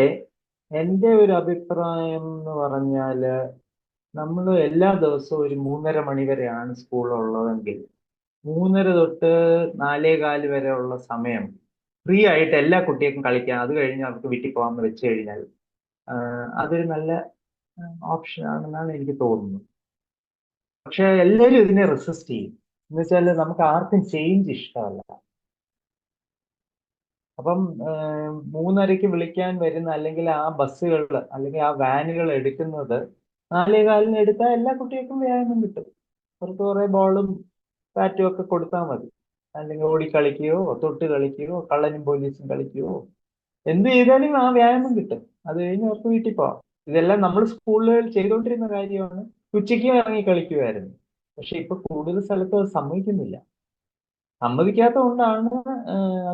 എൻ്റെ ഒരു അഭിപ്രായം എന്ന് പറഞ്ഞാല് നമ്മൾ എല്ലാ ദിവസവും ഒരു 3:30 മണി വരെയാണ് സ്കൂളുള്ളതെങ്കിൽ 3:30 തൊട്ട് 4:15 വരെ ഉള്ള സമയം ഫ്രീ ആയിട്ട് എല്ലാ കുട്ടികൾക്കും കളിക്കാം. അത് കഴിഞ്ഞ് അവർക്ക് വീട്ടിൽ പോകാമെന്ന് വെച്ച് കഴിഞ്ഞാൽ അതൊരു നല്ല ഓപ്ഷൻ ആണെന്നാണ് എനിക്ക് തോന്നുന്നത്. പക്ഷെ എല്ലാവരും ഇതിനെ റെസിസ്റ്റ് ചെയ്യും. എന്ന് വെച്ചാൽ നമുക്ക് ആർക്കും ചേഞ്ച് ഇഷ്ടമല്ല. അപ്പം 3:30 വിളിക്കാൻ വരുന്ന അല്ലെങ്കിൽ ആ ബസ്സുകൾ അല്ലെങ്കിൽ ആ വാനുകൾ എടുക്കുന്നത് 4:15 എടുത്താൽ എല്ലാ കുട്ടികൾക്കും വ്യായാമം കിട്ടും. അവർക്ക് കുറെ ബോളും ബാറ്റും ഒക്കെ കൊടുത്താൽ മതി. അല്ലെങ്കിൽ ഓടിക്കളിക്കുകയോ തൊട്ട് കളിക്കുകയോ കള്ളനും പോലീസും കളിക്കുകയോ എന്ത് ചെയ്താലും ആ വ്യായാമം കിട്ടും. അത് കഴിഞ്ഞ് അവർക്ക് വീട്ടിൽ പോവാം. ഇതെല്ലാം നമ്മൾ സ്കൂളുകളിൽ ചെയ്തുകൊണ്ടിരുന്ന കാര്യമാണ്. ഉച്ചയ്ക്ക് ഇറങ്ങി കളിക്കുമായിരുന്നു. പക്ഷെ ഇപ്പൊ കൂടുതൽ സ്ഥലത്ത് അത് സമ്മതിക്കുന്നില്ല. സമ്മതിക്കാത്തത് കൊണ്ടാണ്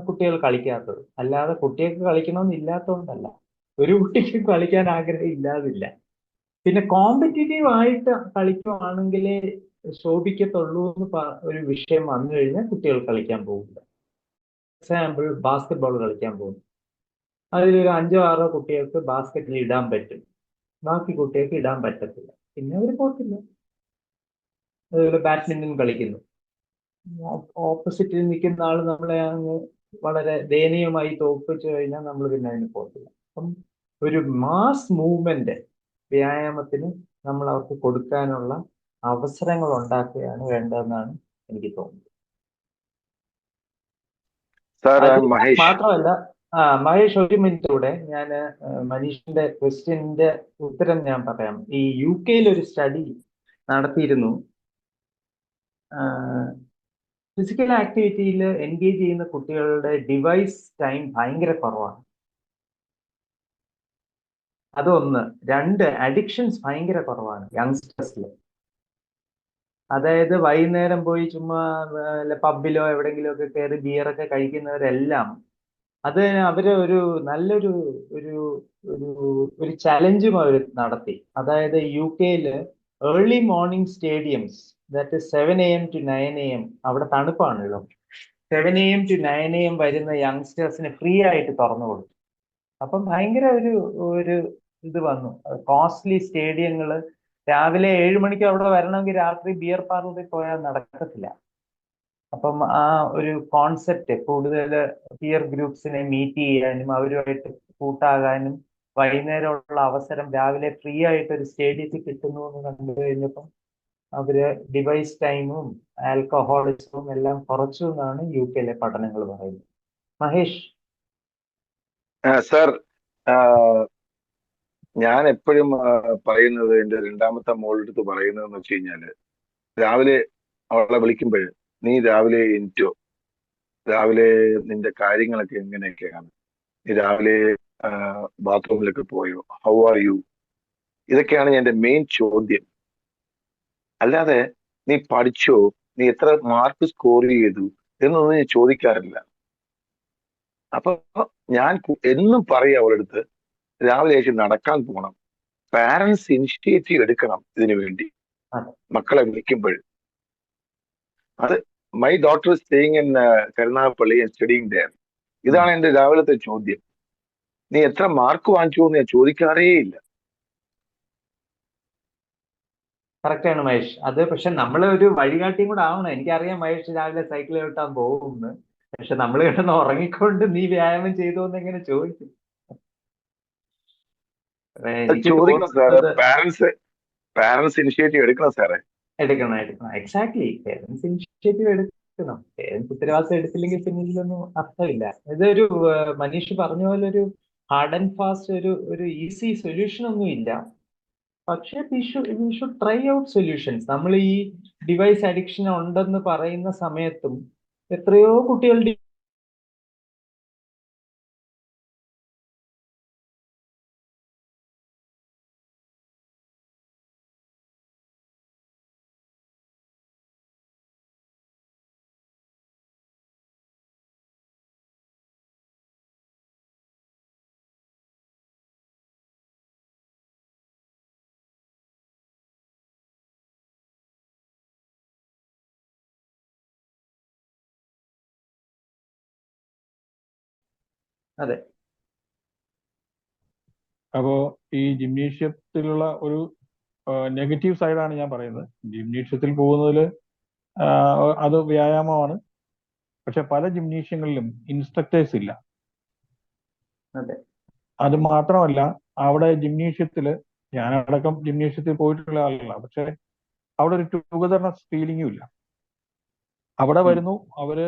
കുട്ടികൾ കളിക്കാത്തത്. അല്ലാതെ കുട്ടികൾക്ക് കളിക്കണമെന്ന് ഇല്ലാത്തതുകൊണ്ടല്ല. ഒരു കുട്ടിക്കും കളിക്കാൻ ആഗ്രഹം ഇല്ലാതില്ല. പിന്നെ കോമ്പറ്റീറ്റീവ് ആയിട്ട് കളിക്കുവാണെങ്കിലേ ശോഭിക്കത്തുള്ളൂ എന്ന് ഒരു വിഷയം വന്നു കഴിഞ്ഞാൽ കുട്ടികൾ കളിക്കാൻ പോകില്ല. എക്സാമ്പിൾ ബാസ്കറ്റ് ബോൾ കളിക്കാൻ പോകും. അതിലൊരു 5-6 കുട്ടികൾക്ക് ബാസ്കറ്റിൽ ഇടാൻ പറ്റും, ബാക്കി കുട്ടികൾക്ക് ഇടാൻ പറ്റത്തില്ല, പിന്നെ അവർ പോകത്തില്ല. അതുപോലെ ബാഡ്മിന്റൺ കളിക്കുന്നു, ഓപ്പോസിറ്റിൽ നിൽക്കുന്ന ആൾ നമ്മളെ അങ്ങ് വളരെ ദയനീയമായി തോൽപ്പിച്ചു കഴിഞ്ഞാൽ നമ്മൾ പിന്നെ അതിന് പോകത്തില്ല. അപ്പം ഒരു മാസ് മൂവ്മെന്റ് വ്യായാമത്തിന് നമ്മൾ അവർക്ക് കൊടുക്കാനുള്ള അവസരങ്ങൾ ഉണ്ടാക്കുകയാണ് വേണ്ടതെന്നാണ് എനിക്ക് തോന്നുന്നത്. അത്
മഹേഷ്
മാത്രമല്ല, മഹേഷ് ഒരു മിനിറ്റ് കൂടെ ഞാൻ മനീഷിന്റെ ക്വസ്റ്റ്യന്റെ ഉത്തരം ഞാൻ പറയാം. ഈ UK ഒരു സ്റ്റഡി നടത്തിയിരുന്നു. ഫിസിക്കൽ ആക്ടിവിറ്റിയിൽ എൻഗേജ് ചെയ്യുന്ന കുട്ടികളുടെ ഡിവൈസ് ടൈം ഭയങ്കര കുറവാണ്. അതൊന്ന്. 2, അഡിക്ഷൻസ് ഭയങ്കര കുറവാണ് യങ്സ്റ്റേഴ്സിൽ. അതായത് വൈകുന്നേരം പോയി ചുമ്മാ പബ്ബിലോ എവിടെയെങ്കിലും ഒക്കെ കയറി ബിയറൊക്കെ കഴിക്കുന്നവരെല്ലാം അത് അവര് ഒരു നല്ലൊരു ഒരു ഒരു ഒരു ചലഞ്ചും അവർ നടത്തി. അതായത് UK early morning stadiums, that 7 AM to 9 AM, അവിടെ തണുപ്പാണല്ലോ, 7 AM to 9 AM വരുന്ന യങ്സ്റ്റേഴ്സിന് ഫ്രീ ആയിട്ട് തുറന്നു കൊടുത്തു. അപ്പം ഭയങ്കര ഒരു ഇത് വന്നു. കോസ്റ്റ്ലി സ്റ്റേഡിയങ്ങൾ രാവിലെ 7 മണിക്ക് അവിടെ വരണമെങ്കിൽ രാത്രി ബിയർ പാർലറിൽ പോയാൽ നടക്കത്തില്ല. അപ്പം ആ ഒരു കോൺസെപ്റ്റ് കൂടുതൽ പിയർ ഗ്രൂപ്പ്സിനെ മീറ്റ് ചെയ്യാനും അവരുമായിട്ട് കൂട്ടാകാനും വൈകുന്നേരമുള്ള അവസരം രാവിലെ ഫ്രീ ആയിട്ട് ഒരു സ്റ്റേഡിയത്തിൽ കിട്ടുന്നു എന്ന് കണ്ടു കഴിഞ്ഞപ്പം അവര് ഡിവൈസ് ടൈമും ആൽക്കഹോളിസവും എല്ലാം കുറച്ചു എന്നാണ് UK പഠനങ്ങൾ പറയുന്നത്. മഹേഷ്.
സർ, ഞാൻ എപ്പോഴും പറയുന്നത്, എൻ്റെ രണ്ടാമത്തെ മോളുടെ അടുത്ത് പറയുന്നതെന്ന് വെച്ച് കഴിഞ്ഞാല്, രാവിലെ അവളെ വിളിക്കുമ്പോൾ നീ രാവിലെ എണീറ്റോ, രാവിലെ നിന്റെ കാര്യങ്ങളൊക്കെ എങ്ങനെയൊക്കെയാണ്, നീ രാവിലെ ബാത്റൂമിലൊക്കെ പോയോ, ഹൗ ആർ യു, ഇതൊക്കെയാണ് എൻ്റെ മെയിൻ ചോദ്യം. അല്ലാതെ നീ പഠിച്ചോ, നീ എത്ര മാർക്ക് സ്കോർ ചെയ്തു എന്നൊന്നും ഞാൻ ചോദിക്കാറില്ല. അപ്പൊ ഞാൻ എന്നും പറയാം അവളുടെ അടുത്ത്, രാവിലെ ആയിട്ട് നടക്കാൻ പോകണം, പാരന്റ്സ് ഇനിഷ്യേറ്റീവ് എടുക്കണം ഇതിനു വേണ്ടി മക്കളെ വിളിക്കുമ്പോൾ. അത് my daughter staying in Karunagappally and studying there. ഇതാണ് എന്റെ രാവിലത്തെ ചോദ്യം. നീ എത്ര മാർക്ക് വാങ്ങിച്ചു എന്ന് ഞാൻ ചോദിക്കാറേ ഇല്ല.
കറക്റ്റാണ് മഹേഷ്. അത് പക്ഷെ നമ്മള് ഒരു വഴികാട്ടിയും കൂടെ ആവണം. എനിക്കറിയാം മഹേഷ് രാവിലെ സൈക്കിൾ ചവിട്ടാൻ പോകുമെന്ന്. പക്ഷെ നമ്മൾ കിടന്ന് ഉറങ്ങിക്കൊണ്ട് നീ വ്യായാമം ചെയ്തോ എന്ന് എങ്ങനെ ചോദിക്കും?
ചോദിക്കണം സാറേ, പാരന്റ്സ് ഇനിഷ്യേറ്റീവ് എടുക്കണം സാറേ.
എടുക്കണം. എക്സാക്ട്ലി, പേരൻസ് ഇനിഷ്യേറ്റീവ് എടുക്കണം. പേരൻസ് ഉത്തരവാദിത്തം എടുത്തില്ലെങ്കിൽ പിന്നെ ഇതിലൊന്നും അർത്ഥമില്ല. ഇതൊരു മനീഷ് പറഞ്ഞ പോലെ ഒരു ഹാർഡ് ആൻഡ് ഫാസ്റ്റ് ഒരു ഈസി സൊല്യൂഷൻ ഒന്നും ഇല്ല. പക്ഷേ we should try out solutions. നമ്മൾ ഈ ഡിവൈസ് അഡിക്ഷൻ ഉണ്ടെന്ന് പറയുന്ന സമയത്തും എത്രയോ കുട്ടികൾ അതെ.
അപ്പോ ഈ ജിംനേഷ്യത്തിലുള്ള ഒരു നെഗറ്റീവ് സൈഡാണ് ഞാൻ പറയുന്നത്. ജിംനേഷ്യത്തിൽ പോകുന്നതിൽ അത് വ്യായാമമാണ്, പക്ഷെ പല ജിംനേഷ്യങ്ങളിലും ഇൻസ്ട്രക്ടേഴ്സ് ഇല്ല.
അതെ.
അത് മാത്രമല്ല, അവിടെ ജിംനേഷ്യത്തില് ഞാനടക്കം ജിംനേഷ്യത്തിൽ പോയിട്ടുള്ള ആളല്ല, പക്ഷെ അവിടെ ഒരു ടുഗദർനെസ് ഫീലിംഗും ഇല്ല. അവിടെ വരുന്നു അവര്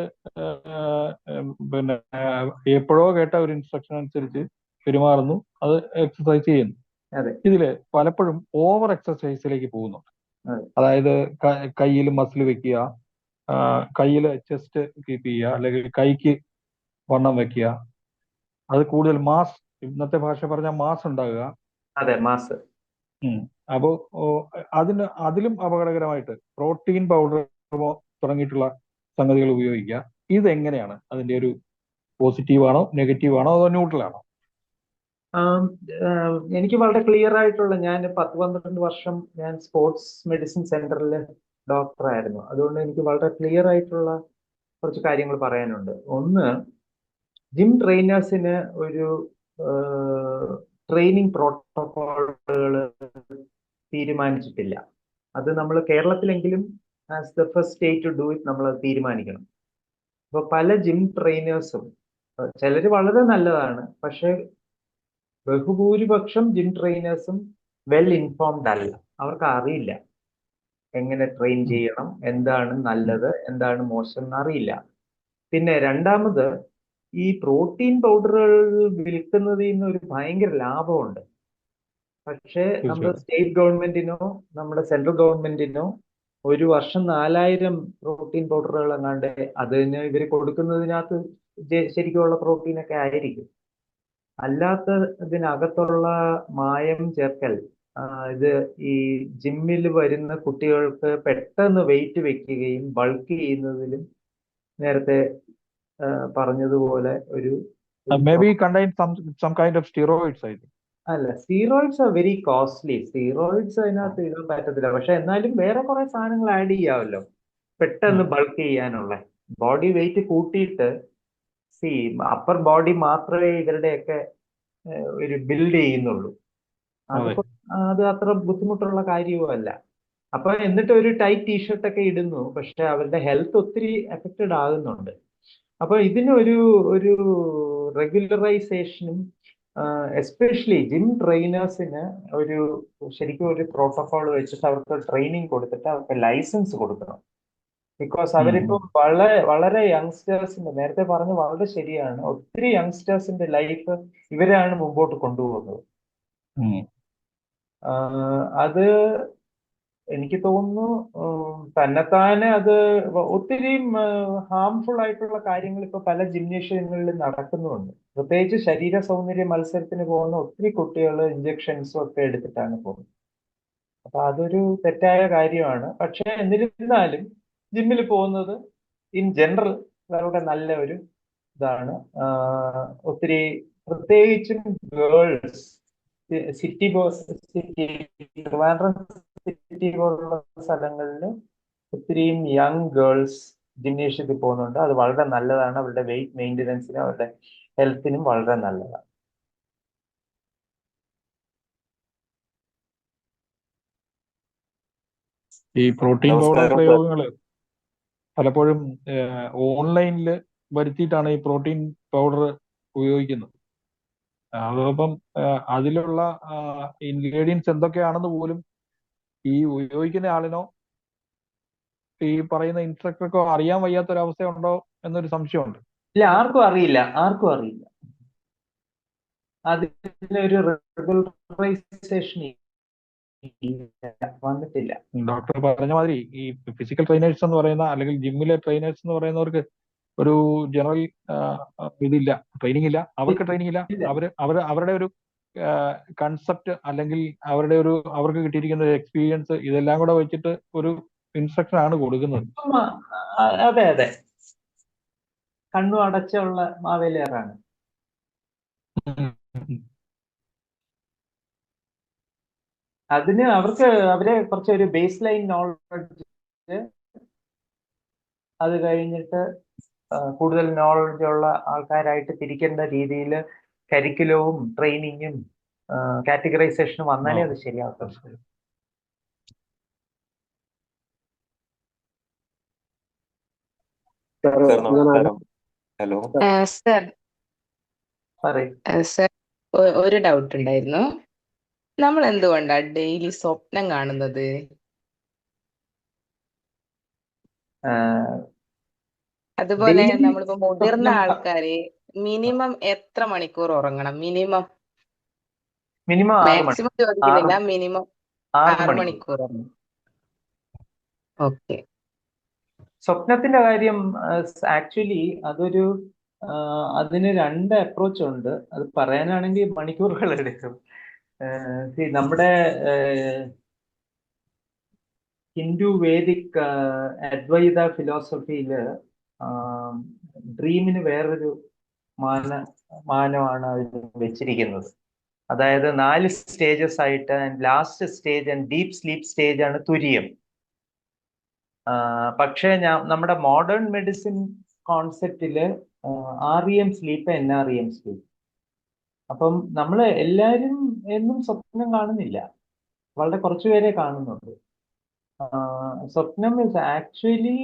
പിന്നെ എപ്പോഴോ കേട്ട ഒരു ഇൻസ്ട്രക്ഷൻ അനുസരിച്ച് പെരുമാറുന്നു, അത് എക്സസൈസ് ചെയ്യുന്നു.
അതെ
ഇതില് പലപ്പോഴും ഓവർ എക്സസൈസിലേക്ക് പോകുന്നുണ്ട്.
അതെ
അതായത് കയ്യിൽ മസിൽ വെക്കുക, കയ്യിൽ ചെസ്റ്റ് കീപ്പ് ചെയ്യുക, അല്ലെങ്കിൽ കൈക്ക് വണ്ണം വെക്കുക, അത് കൂടുതൽ മാസ്, ഇന്നത്തെ ഭാഷ പറഞ്ഞാൽ മാസ് ഉണ്ടാകുക.
അതെ മാസ്.
അപ്പോ അതിലും അപകടകരമായിട്ട് പ്രോട്ടീൻ പൗഡർ തുടങ്ങിയിട്ടുള്ള സംഗതികൾ ഉപയോഗിക്കുക. ഇതെങ്ങനെയാണ്? അതിന്റെ ഒരു പോസിറ്റീവ് ആണോ, നെഗറ്റീവ് ആണോ, അതോ ന്യൂട്രൽ ആണോ?
എനിക്ക് വളരെ ക്ലിയർ ആയിട്ടുള്ള, ഞാൻ 10-12 വർഷം ഞാൻ സ്പോർട്സ് മെഡിസിൻ സെന്ററിൽ ഡോക്ടറായിരുന്നു. അതുകൊണ്ട് എനിക്ക് വളരെ ക്ലിയർ ആയിട്ടുള്ള കുറച്ച് കാര്യങ്ങൾ പറയാനുണ്ട്. ഒന്ന്, ജിം ട്രെയിനേഴ്സിന് ഒരു ട്രെയിനിങ് പ്രോട്ടോകോളുകൾ തീരുമാനിച്ചിട്ടില്ല. അത് നമ്മൾ കേരളത്തിലെങ്കിലും as the first state to do it നമ്മൾ അത് തീരുമാനിക്കണം. അപ്പൊ പല ജിം ട്രെയിനേഴ്സും, ചിലർ വളരെ നല്ലതാണ്, പക്ഷെ ബഹുഭൂരിപക്ഷം ജിം ട്രെയിനേഴ്സും വെൽ ഇൻഫോംഡ് അല്ല. അവർക്ക് അറിയില്ല എങ്ങനെ ട്രെയിൻ ചെയ്യണം, എന്താണ് നല്ലത്, എന്താണ് മോശം എന്നറിയില്ല. പിന്നെ രണ്ടാമത്, ഈ പ്രോട്ടീൻ പൗഡറുകൾ വിൽക്കുന്നതിൽ നിന്ന് ഒരു ഭയങ്കര ലാഭമുണ്ട്. പക്ഷേ നമ്മുടെ സ്റ്റേറ്റ് ഗവൺമെന്റിനോ നമ്മുടെ സെൻട്രൽ ഗവൺമെന്റിനോ ഒരു വർഷം 4000 പ്രോട്ടീൻ പൗഡറുകൾ എങ്ങാണ്ട് അതിന് ഇവർ കൊടുക്കുന്നതിനകത്ത് ശരിക്കുള്ള പ്രോട്ടീനൊക്കെ ആയിരിക്കും. അല്ലാത്ത ഇതിനകത്തുള്ള മായം ചേർക്കൽ, ഇത് ഈ ജിമ്മിൽ വരുന്ന കുട്ടികൾക്ക് പെട്ടെന്ന് വെയിറ്റ് വെക്കുകയും ബൾക്ക് ചെയ്യുന്നതിലും നേരത്തെ പറഞ്ഞതുപോലെ ഒരു
Maybe contain some kind of steroids, I think.
അല്ല, steroids are very costly. Steroids അതിനകത്ത് ഇടാൻ പറ്റത്തില്ല. പക്ഷെ എന്നാലും വേറെ കുറെ സാധനങ്ങൾ ആഡ് ചെയ്യാമല്ലോ പെട്ടെന്ന് ബൾക്ക് ചെയ്യാനുള്ള. ബോഡി വെയിറ്റ് കൂട്ടിയിട്ട് അപ്പർ ബോഡി മാത്രമേ ഇവരുടെയൊക്കെ ഒരു ബിൽഡ് ചെയ്യുന്നുള്ളൂ. അത് അത്ര ബുദ്ധിമുട്ടുള്ള കാര്യവുമല്ല. അപ്പൊ എന്നിട്ട് ഒരു ടൈറ്റ് ടീഷർട്ട് ഒക്കെ ഇടുന്നു, പക്ഷെ അവരുടെ ഹെൽത്ത് ഒത്തിരി എഫക്റ്റഡ് ആകുന്നുണ്ട്. അപ്പൊ ഇതിനൊരു റെഗുലറൈസേഷനും എസ്പെഷ്യലി ജിം ട്രെയിനേഴ്സിന് ശരിക്കും ഒരു പ്രോട്ടോകോൾ വെച്ചിട്ട് അവർക്ക് ട്രെയിനിങ് കൊടുത്തിട്ട് അവർക്ക് ലൈസൻസ് കൊടുക്കണം. ബിക്കോസ് അവരിപ്പോ വളരെ യങ്സ്റ്റേഴ്സിന്റെ, നേരത്തെ പറഞ്ഞ് വളരെ ശരിയാണ്, ഒത്തിരി യങ്സ്റ്റേഴ്സിന്റെ ലൈഫ് ഇവരാണ് മുമ്പോട്ട് കൊണ്ടുപോകുന്നത്. അത് എനിക്ക് തോന്നുന്നു തന്നെത്താനെ അത് ഒത്തിരി ഹാംഫുൾ ആയിട്ടുള്ള കാര്യങ്ങൾ ഇപ്പൊ പല ജിംനേഷ്യങ്ങളിലും നടക്കുന്നുണ്ട്. പ്രത്യേകിച്ച് ശരീര സൗന്ദര്യ മത്സരത്തിന് പോകുന്ന ഒത്തിരി കുട്ടികൾ ഇഞ്ചക്ഷൻസും ഒക്കെ എടുത്തിട്ടാണ് പോകുന്നത്. അപ്പൊ അതൊരു തെറ്റായ കാര്യമാണ്. പക്ഷെ എന്നിരുന്നാലും ജിമ്മിൽ പോകുന്നത് ഇൻ ജനറൽ വളരെ നല്ല ഒരു ഇതാണ്. ഒത്തിരി പ്രത്യേകിച്ചും ഗേൾസ് സിറ്റി പോലുള്ള സ്ഥലങ്ങളിൽ ഒത്തിരിയും യങ് ഗേൾസ് ജിംനേഷ്യത്തിൽ പോകുന്നുണ്ട്. അത് വളരെ നല്ലതാണ്. അവരുടെ വെയിറ്റ് മെയിൻ്റനൻസിനും അവരുടെ ഹെൽത്തിനും വളരെ നല്ലതാണ്.
ഈ പ്രോട്ടീൻ പൗഡർ പ്രയോഗങ്ങള് പലപ്പോഴും ഓൺലൈനിൽ വരുത്തിയിട്ടാണ് ഈ പ്രോട്ടീൻ പൗഡർ ഉപയോഗിക്കുന്നത്. അതോടൊപ്പം അതിലുള്ള ഇൻഗ്രീഡിയൻസ് എന്തൊക്കെയാണെന്ന് പോലും ഈ ഉപയോഗിക്കുന്ന ആളിനോ ഈ പറയുന്ന ഇൻസ്ട്രക്ടർക്കോ അറിയാൻ വയ്യാത്തൊരവസ്ഥയുണ്ടോ എന്നൊരു സംശയമുണ്ട്.
ഇല്ല, ആർക്കും അറിയില്ല. അതിനൊരു റെഗുലറൈസേഷൻ വന്നിട്ടില്ല.
ഡോക്ടർ പറഞ്ഞ മാതിരി ഈ ഫിസിക്കൽ ട്രെയിനേഴ്സ് എന്ന് പറയുന്ന, അല്ലെങ്കിൽ ജിമ്മിലെ ട്രെയിനേഴ്സ് എന്ന് പറയുന്നവർക്ക് ഒരു ജനറൽ ഇതില്ല, ട്രെയിനിങ് ഇല്ല. അവർക്ക് ട്രെയിനിങ് ഇല്ല. അവരുടെ ഒരു കൺസെപ്റ്റ് അല്ലെങ്കിൽ അവർക്ക് കിട്ടിയിരിക്കുന്ന എക്സ്പീരിയൻസ് ഇതെല്ലാം കൂടെ വെച്ചിട്ട് ഒരു ഇൻസ്ട്രക്ഷൻ ആണ് കൊടുക്കുന്നത്.
അതെ, കണ്ണു അടച്ചുള്ള മാവേലിയറാണ്. അതിന് അവരെ കുറച്ച് ഒരു ബേസ് ലൈൻ നോളജ്, അത് കഴിഞ്ഞിട്ട് കൂടുതൽ നോളജ് ഉള്ള ആൾക്കാരായിട്ട് തിരിക്കേണ്ട രീതിയിൽ കരിക്കുലവും ട്രെയിനിങ്ങും കാറ്റഗറൈസേഷനും വന്നാലേ അത് ശരിയാവത്തുള്ളൂ.
ഹലോ
പറയൂ.
സർ, ഒരു ഡൗട്ട് ഉണ്ടായിരുന്നു.
നമ്മൾ എന്തുകൊണ്ടാ ഡെയിലി സ്വപ്നം കാണുന്നത്? അതുപോലെ
ഡെയിലി
നമ്മളിപ്പോ മുതിർന്ന
സ്വപ്നം
ആൾക്കാര് മിനിമം എത്ര മണിക്കൂർ ഉറങ്ങണം? മിനിമം
മിനിമം 6 മണി
മാക്സിമം ചോദിക്കുന്നില്ല, മിനിമം
6
6
മണിക്കൂർ.
മണിക്കൂർ ഉറങ്ങണം. ഓക്കെ.
സ്വപ്നത്തിന്റെ കാര്യം ആക്ച്വലി അതൊരു അതിന് 2 അപ്രോച്ച് ഉണ്ട്. അത് പറയാനാണെങ്കിൽ മണിക്കൂറുകൾ എടുക്കും. നമ്മുടെ ഹിന്ദു വേദിക് അദ്വൈത ഫിലോസഫിയില് ഡ്രീമിന് വേറൊരു മാനമാണ് അതിൽ വെച്ചിരിക്കുന്നത്. അതായത് 4 സ്റ്റേജസ് ആയിട്ട് last stage and deep sleep stage ആണ് തുര്യം. പക്ഷേ നമ്മുടെ മോഡേൺ മെഡിസിൻ കോൺസെപ്റ്റില് REM സ്ലീപ്പ്, NREM സ്ലീപ്പ്. അപ്പം നമ്മൾ എല്ലാവരും എന്നും സ്വപ്നം കാണുന്നില്ല, വളരെ കുറച്ചു പേരെ കാണുന്നുണ്ട്. സ്വപ്നം is actually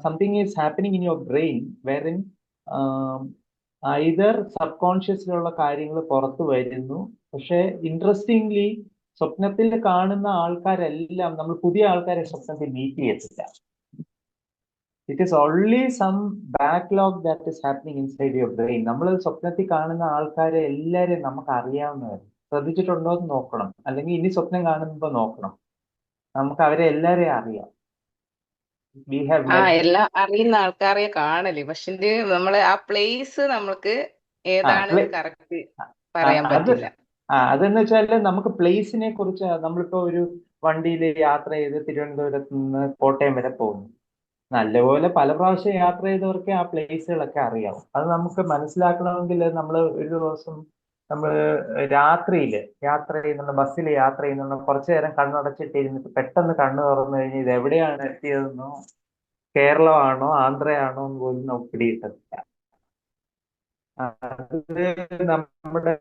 something is happening in your brain wherein either sub കോൺഷ്യസിലുള്ള കാര്യങ്ങൾ പുറത്തു വരുന്നു. പക്ഷെ ഇൻട്രസ്റ്റിംഗ്ലി സ്വപ്നത്തിൽ കാണുന്ന ആൾക്കാരെല്ലാം നമ്മൾ പുതിയ ആൾക്കാരെ സ്വപ്നത്തിൽ മീറ്റ് ചെയ്യത്തില്ല. It is only some backlog that is happening inside your brain. നമ്മൾ സ്വപ്നത്തിൽ കാണുന്ന ആൾക്കാരെ എല്ലാവരെയും നമുക്ക് അറിയാവുന്നവർ. ശ്രദ്ധിച്ചിട്ടുണ്ടോ എന്ന് നോക്കണം, അല്ലെങ്കിൽ ഇനി സ്വപ്നം കാണുമ്പോൾ നോക്കണം. നമുക്ക് അവരെ എല്ലാവരെയും അറിയാം. വി ഹാവ്
എല്ലാം അറിയുന്ന ആൾക്കാരെ കാണല്, പക്ഷെ നമ്മള് ആ പ്ലേസ് നമ്മൾക്ക് ഏതാണ് കറക്റ്റ് പറയാൻ പറ്റില്ല.
അതെന്ന് വെച്ചാല് നമുക്ക് പ്ലേസിനെ കുറിച്ച്, നമ്മളിപ്പോ ഒരു വണ്ടിയിൽ യാത്ര ചെയ്ത് തിരുവനന്തപുരത്ത് നിന്ന് കോട്ടയം വരെ പോകുന്നു. നല്ലപോലെ പല പ്രാവശ്യം യാത്ര ചെയ്തവർക്ക് ആ പ്ലേസുകളൊക്കെ അറിയാം. അത് നമുക്ക് മനസ്സിലാക്കണമെങ്കിൽ നമ്മൾ ഒരു ദിവസം നമ്മൾ രാത്രിയിൽ യാത്ര ചെയ്യുന്നുണ്ട്, ബസ്സിൽ യാത്ര ചെയ്യുന്നുണ്ട്, കുറച്ചു നേരം കണ്ണടച്ചിട്ട് ഇരുന്നിട്ട് പെട്ടെന്ന് കണ്ണ് തുറന്നു കഴിഞ്ഞ് ഇത് എവിടെയാണ് എത്തിയതെന്നോ കേരളമാണോ ആന്ധ്രയാണോ എന്ന് പോലും നമുക്ക് പിടികിട്ടത്തില്ല. അത് നമ്മുടെ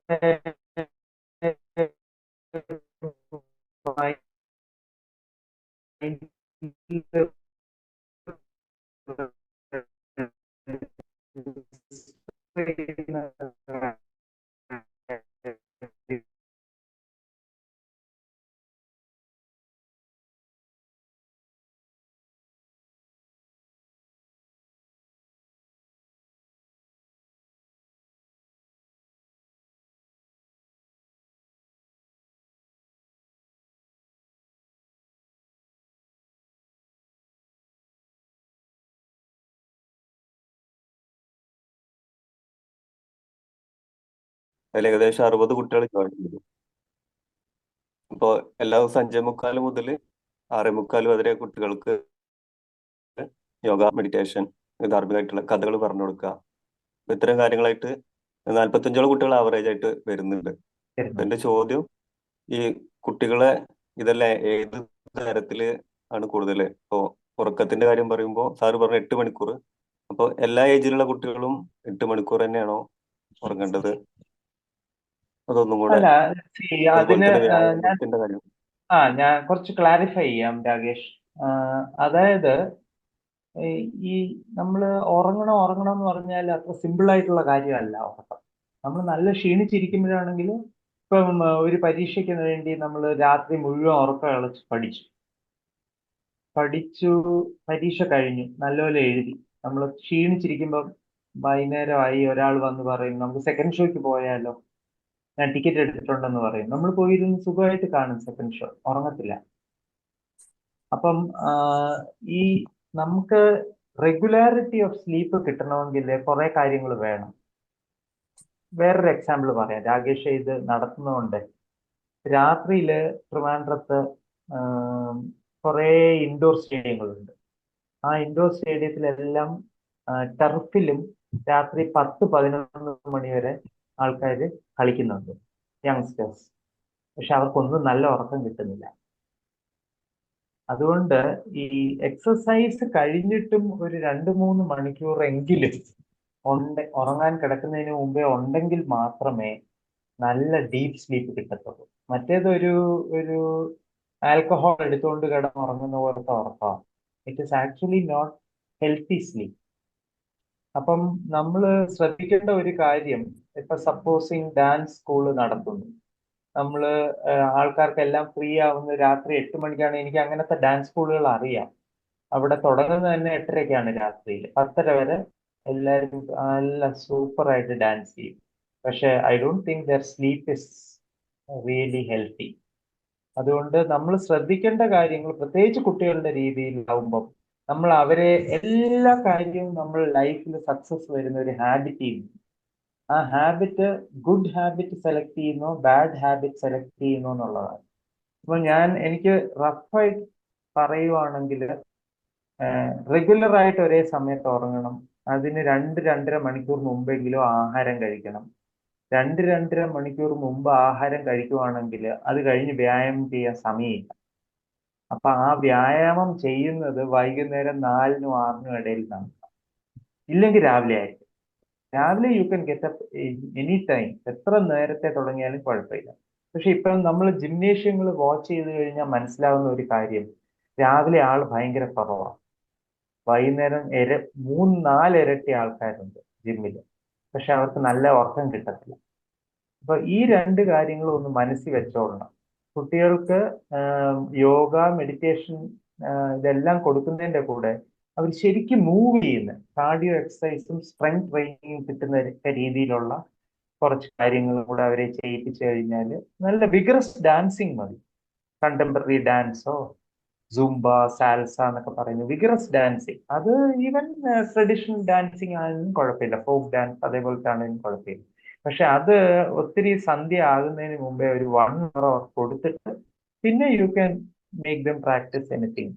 അതിൽ ഏകദേശം 60 കുട്ടികൾ ജോയിൻ ചെയ്തു. അപ്പോൾ എല്ലാ ദിവസവും 5:45 മുതൽ 6:45 വരെ കുട്ടികൾക്ക് യോഗ, മെഡിറ്റേഷൻ, ധാർമ്മികമായിട്ടുള്ള കഥകൾ പറഞ്ഞു കൊടുക്കുക. ഇത്തരം കാര്യങ്ങളായിട്ട് 45ഓളം കുട്ടികൾ ആവറേജ് ആയിട്ട് വരുന്നുണ്ട്. എന്റെ ചോദ്യം, ഈ കുട്ടികളെ ഇതെല്ലാം ഏത് തരത്തില് ആണ് കൂടുതൽ? ഇപ്പോ ഉറക്കത്തിന്റെ കാര്യം പറയുമ്പോൾ സാറ് പറഞ്ഞ 8 മണിക്കൂർ. അപ്പോൾ എല്ലാ ഏജിലുള്ള കുട്ടികളും 8 മണിക്കൂർ തന്നെയാണോ ഉറങ്ങേണ്ടത്? അതൊന്നും കൂടെ.
അല്ല,
അതുപോലെ
അതിന്
തന്നെ വ്യായാമത്തിന്റെ കാര്യം.
ഞാൻ കുറച്ച് ക്ലാരിഫൈ ചെയ്യാം രാകേഷ്. അതായത് ഈ നമ്മൾ ഉറങ്ങണം എന്ന് പറഞ്ഞാൽ അത്ര സിമ്പിൾ ആയിട്ടുള്ള കാര്യമല്ല ഉറക്കം. നമ്മൾ നല്ല ക്ഷീണിച്ചിരിക്കുമ്പോഴാണെങ്കിൽ, ഇപ്പം ഒരു പരീക്ഷയ്ക്ക് വേണ്ടി നമ്മൾ രാത്രി മുഴുവൻ ഉറക്കം ഇളച്ച് പഠിച്ചു, പരീക്ഷ കഴിഞ്ഞു, നല്ലപോലെ എഴുതി, നമ്മൾ ക്ഷീണിച്ചിരിക്കുമ്പം വൈകുന്നേരമായി ഒരാൾ വന്ന് പറയും നമുക്ക് സെക്കൻഡ് ഷോയ്ക്ക് പോയാലോ, ഞാൻ ടിക്കറ്റ് എടുത്തിട്ടുണ്ടെന്ന് പറയും. നമ്മൾ പോയിരുന്ന് സുഖമായിട്ട് കാണും സെക്കൻഡ് ഷോ, ഉറങ്ങത്തില്ല. അപ്പം ഈ നമുക്ക് റെഗുലാരിറ്റി ഓഫ് സ്ലീപ്പ് കിട്ടണമെങ്കിൽ കുറെ കാര്യങ്ങൾ വേണം. വേറൊരു എക്സാമ്പിൾ പറയാം. രാകേഷ് ഇത് നടത്തുന്നതുകൊണ്ട് രാത്രിയിൽ ട്രിവാൻഡ്രത്ത് കുറേ ഇൻഡോർ സ്റ്റേഡിയങ്ങളുണ്ട്. ആ ഇൻഡോർ സ്റ്റേഡിയത്തിലെല്ലാം ടർഫിലും രാത്രി 10-11 മണി വരെ ആൾക്കാർ കളിക്കുന്നുണ്ട്, യങ്സ്റ്റേഴ്സ്. പക്ഷെ അവർക്കൊന്നും നല്ല ഉറക്കം കിട്ടുന്നില്ല. അതുകൊണ്ട് ഈ എക്സസൈസ് കഴിഞ്ഞിട്ടും ഒരു 2-3 മണിക്കൂർ എങ്കിലും ഉറങ്ങാൻ കിടക്കുന്നതിന് മുമ്പേ ഉണ്ടെങ്കിൽ മാത്രമേ നല്ല ഡീപ്പ് സ്ലീപ്പ് കിട്ടത്തുള്ളൂ. മറ്റേതൊരു ആൽക്കഹോൾ എടുത്തുകൊണ്ട് കിടന്നുറങ്ങുന്ന പോലത്തെ ഉറക്കമാണ്. It is actually not healthy sleep. അപ്പം നമ്മൾ ശ്രദ്ധിക്കേണ്ട ഒരു കാര്യം, ഇപ്പൊ സപ്പോസിങ് ഡാൻസ് സ്കൂള് നടത്തുന്നു, നമ്മള് ആൾക്കാർക്കെല്ലാം ഫ്രീ ആവുന്ന രാത്രി 8 മണിക്കാണ്. എനിക്ക് അങ്ങനത്തെ ഡാൻസ് സ്കൂളുകൾ അറിയാം. അവിടെ തുടങ്ങുന്നത് തന്നെ 8:30-ക്കാണ് രാത്രിയിൽ. 10:30 വരെ എല്ലാവരും നല്ല സൂപ്പറായിട്ട് ഡാൻസ് ചെയ്യും. പക്ഷെ I don't think there sleep is really healthy. അതുകൊണ്ട് നമ്മൾ ശ്രദ്ധിക്കേണ്ട കാര്യങ്ങൾ, പ്രത്യേകിച്ച് കുട്ടികളുടെ രീതിയിലാവുമ്പം നമ്മൾ അവരെ എല്ലാ കാര്യവും നമ്മൾ ലൈഫിൽ സക്സസ് വരുന്ന ഒരു ഹാബിറ്റ് ചെയ്യുന്നു. ആ ഹാബിറ്റ് ഗുഡ് ഹാബിറ്റ് സെലക്ട് ചെയ്യുന്നോ ബാഡ് ഹാബിറ്റ് സെലക്ട് ചെയ്യുന്നോ എന്നുള്ളതാണ്. അപ്പൊ എനിക്ക് റഫായിട്ട് പറയുവാണെങ്കിൽ റെഗുലർ ആയിട്ട് ഒരേ സമയത്ത് ഉറങ്ങണം. അതിന് 2-2.5 മണിക്കൂർ മുമ്പെങ്കിലും ആഹാരം കഴിക്കണം. 2-2.5 മണിക്കൂർ മുമ്പ് ആഹാരം കഴിക്കുവാണെങ്കിൽ അത് കഴിഞ്ഞ് വ്യായാമം ചെയ്യാൻ സമയമില്ല. അപ്പൊ ആ വ്യായാമം ചെയ്യുന്നത് വൈകുന്നേരം 4-നും 6-നും ഇടയിൽ നടക്കണം. ഇല്ലെങ്കിൽ രാവിലെ ആയിരിക്കും. രാവിലെ you can get up any time, എത്ര നേരത്തെ തുടങ്ങിയാലും കുഴപ്പമില്ല. പക്ഷെ ഇപ്പം നമ്മൾ ജിംനേഷ്യങ്ങൾ വാച്ച് ചെയ്ത് കഴിഞ്ഞാൽ മനസ്സിലാവുന്ന ഒരു കാര്യം, രാവിലെ ആൾ ഭയങ്കര കുറവാണ്. വൈകുന്നേരം 3-4 ഇരട്ടി ആൾക്കാരുണ്ട് ജിമ്മിൽ. പക്ഷെ അവർക്ക് നല്ല ഉറക്കം കിട്ടത്തില്ല. അപ്പൊ ഈ 2 കാര്യങ്ങളും ഒന്ന് മനസ്സിൽ വെച്ചോളണം. കുട്ടികൾക്ക് യോഗ, മെഡിറ്റേഷൻ ഇതെല്ലാം കൊടുക്കുന്നതിന്റെ കൂടെ അവർ ശരിക്കും മൂവ് ചെയ്യുന്ന കാർഡിയോ എക്സസൈസും സ്ട്രെങ്ത് ട്രെയിനിങ്ങും കിട്ടുന്ന രീതിയിലുള്ള കുറച്ച് കാര്യങ്ങളും കൂടെ അവരെ ചെയ്യിപ്പിച്ചു കഴിഞ്ഞാൽ, നല്ല വിഗ്രസ് ഡാൻസിങ് മതി. കണ്ടംപററി ഡാൻസോ സുംബ, സാൽസ എന്നൊക്കെ പറയുന്ന വിഗ്രസ് ഡാൻസിങ്, അത് ഈവൻ ട്രഡീഷണൽ ഡാൻസിങ് ആണെങ്കിലും കുഴപ്പമില്ല, ഫോക്ക് ഡാൻസ് അതേപോലത്തെ ആണെങ്കിലും കുഴപ്പമില്ല. പക്ഷെ അത് ഒത്തിരി സന്ധ്യ ആകുന്നതിന് മുമ്പേ ഒരു 1 hour കൊടുത്തിട്ട് പിന്നെ you can make them practice anything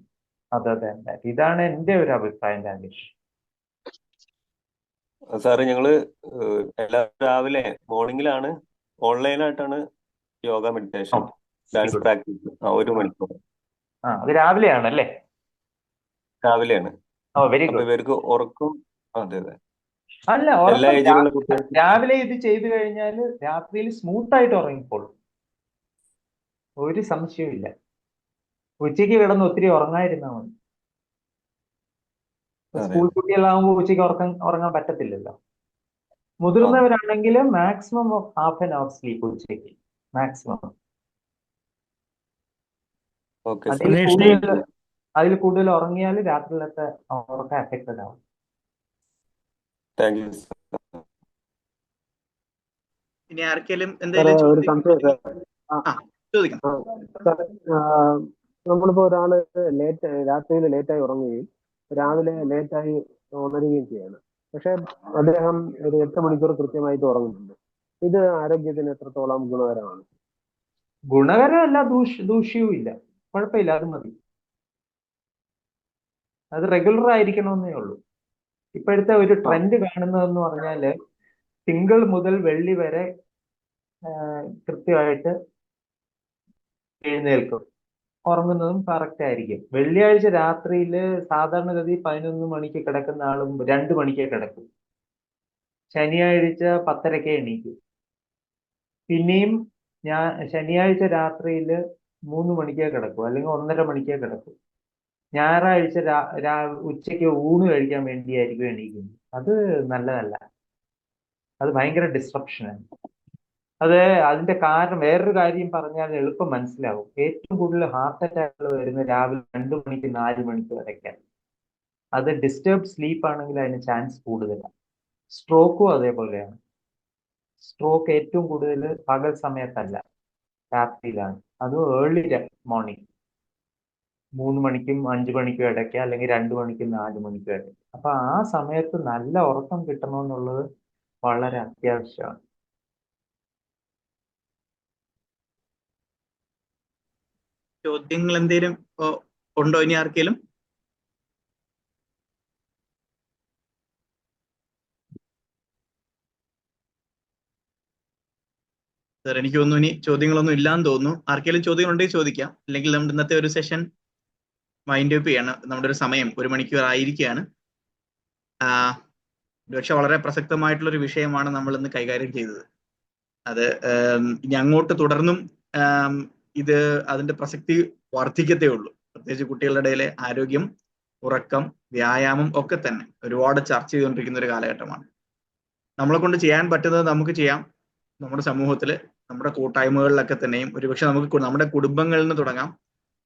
other than that. ഇതാണ് എൻ്റെ ഒരു അഭിപ്രായം രാജേഷ്.
സാറ് ഞങ്ങള് എല്ലാ രാവിലെ മോർണിംഗിലാണ് ഓൺലൈനായിട്ടാണ് യോഗ, മെഡിറ്റേഷൻ, ഡാൻസ് പ്രാക്ടീസ് 1 മണിക്കൂർ.
അത് രാവിലെയാണല്ലേ?
രാവിലെയാണ്.
വെരി
അപ്പൊ
ഗുഡ്.
ഇവർക്ക് ഉറക്കം. അതെ അതെ,
അല്ല,
എല്ലാ ഏജിലുള്ള
ഉറക്കം
കുട്ടികൾക്ക്
രാവിലെ ഇത് ചെയ്തു കഴിഞ്ഞാൽ രാത്രിയിൽ സ്മൂത്ത് ആയിട്ട് ഉറങ്ങിക്കോളും, ഒരു സംശയവും ഇല്ല. ഉച്ചയ്ക്ക് കിടന്ന് ഒത്തിരി ഉറങ്ങാതിരുന്നാൽ മതി.
അതെ
സ്കൂൾ കുട്ടികളാകുമ്പോൾ ഉച്ചയ്ക്ക് ഉറങ്ങാൻ പറ്റത്തില്ലല്ലോ. മുതിർന്നവരാണെങ്കിൽ maximum of half an hour sleep ഉച്ചയ്ക്ക് മാക്സിമം.
Okay sir.
അതിൽ കൂടുതൽ ഉറങ്ങിയാൽ രാത്രിയിലത്തെ ഉറക്കം അഫക്റ്റഡ് ആവും.
Thank you sir.
ഇനി ആർക്കെങ്കിലും എന്തെങ്കിലും ചോദിക്കാം?
നമ്മളിപ്പോ ഒരാള് രാത്രിയിൽ ലേറ്റായി ഉറങ്ങുകയും രാവിലെ ലേറ്റായി ഉണരുകയും ചെയ്യാണ്. പക്ഷെ അദ്ദേഹം ഒരു 8 മണിക്കൂർ കൃത്യമായിട്ട് ഉറങ്ങുന്നുണ്ട്. ഇത് ആരോഗ്യത്തിന് എത്രത്തോളം ഗുണകരമാണ്?
ഗുണകരമല്ല, ദൂഷ്യവും ഇല്ല, കുഴപ്പമില്ല, അത് മതി. അത് റെഗുലർ ആയിരിക്കണമെന്നേ ഉള്ളൂ. ഇപ്പോഴത്തെ ഒരു ട്രെൻഡ് കാണുന്നതെന്ന് പറഞ്ഞാല് തിങ്കൾ മുതൽ വെള്ളി വരെ കൃത്യമായിട്ട് എഴുന്നേൽക്കും, ഉറങ്ങുന്നതും കറക്റ്റ് ആയിരിക്കും. വെള്ളിയാഴ്ച രാത്രിയിൽ സാധാരണഗതി 11 മണിക്ക് കിടക്കുന്ന ആളും 2 മണിക്ക് കിടക്കും. ശനിയാഴ്ച 10:30 എണീക്കും. പിന്നെയും ശനിയാഴ്ച രാത്രിയിൽ 3 മണിക്കേ കിടക്കും, അല്ലെങ്കിൽ 1:30 മണിക്കേ കിടക്കും. ഞായറാഴ്ച ഉച്ചയ്ക്ക് ഊണ് കഴിക്കാൻ വേണ്ടിയായിരിക്കും എണീക്കുന്നത്. അത് നല്ലതല്ല, അത് ഭയങ്കര ഡിസ്ട്രപ്ഷനാണ്. അതിന്റെ കാരണം വേറൊരു കാര്യം പറഞ്ഞാൽ എളുപ്പം മനസ്സിലാവും. ഏറ്റവും കൂടുതൽ ഹാർട്ട് അറ്റാക്കുകൾ വരുന്ന രാവിലെ 2 മണിക്ക് 4 മണിക്ക് വരയ്ക്കാൻ. അത് ഡിസ്റ്റർബ്ഡ് സ്ലീപ്പ് ആണെങ്കിൽ അതിന് ചാൻസ് കൂടുതലാണ്. സ്ട്രോക്കും അതേപോലെയാണ്. സ്ട്രോക്ക് ഏറ്റവും കൂടുതൽ പകൽ സമയത്തല്ല, രാത്രിയിലാണ്. അത് ഏർലി മോർണിംഗ് 3 മണിക്കും 5 മണിക്കും ഇടയ്ക്ക്, അല്ലെങ്കിൽ 2 മണിക്കും 4 മണിക്കും ഇടയ്ക്ക്. അപ്പൊ ആ സമയത്ത് നല്ല ഉറക്കം കിട്ടണമെന്നുള്ളത് വളരെ അത്യാവശ്യമാണ്.
ചോദ്യങ്ങൾ എന്തെങ്കിലും ഉണ്ടോ ഇനി ആർക്കെങ്കിലും? സാർ, എനിക്ക് തോന്നുന്നു ഇനി ചോദ്യങ്ങളൊന്നും ഇല്ലാന്ന് തോന്നുന്നു. ആർക്കെങ്കിലും ചോദ്യങ്ങൾ ഉണ്ടെങ്കിൽ ചോദിക്കാം, അല്ലെങ്കിൽ നമ്മുടെ ഇന്നത്തെ ഒരു സെഷൻ വൈൻഡ് അപ്പ് ചെയ്യാണ്. നമ്മുടെ ഒരു സമയം 1 മണിക്കൂർ ആയിരിക്കുകയാണ്. പക്ഷെ വളരെ പ്രസക്തമായിട്ടുള്ളൊരു വിഷയമാണ് നമ്മൾ ഇന്ന് കൈകാര്യം ചെയ്തത്. അത് ഇനി അങ്ങോട്ട് തുടർന്നും അതിന്റെ പ്രസക്തി വർദ്ധിക്കത്തേ ഉള്ളൂ. പ്രത്യേകിച്ച് കുട്ടികളുടെ ഇടയിലെ ആരോഗ്യം, ഉറക്കം, വ്യായാമം ഒക്കെ തന്നെ ഒരുപാട് ചർച്ച ചെയ്തുകൊണ്ടിരിക്കുന്ന ഒരു കാലഘട്ടമാണ്. നമ്മളെ കൊണ്ട് ചെയ്യാൻ പറ്റുന്നത് നമുക്ക് ചെയ്യാം. നമ്മുടെ സമൂഹത്തിൽ, നമ്മുടെ കൂട്ടായ്മകളിലൊക്കെ തന്നെയും ഒരുപക്ഷെ നമുക്ക് നമ്മുടെ കുടുംബങ്ങളിൽ നിന്ന് തുടങ്ങാം.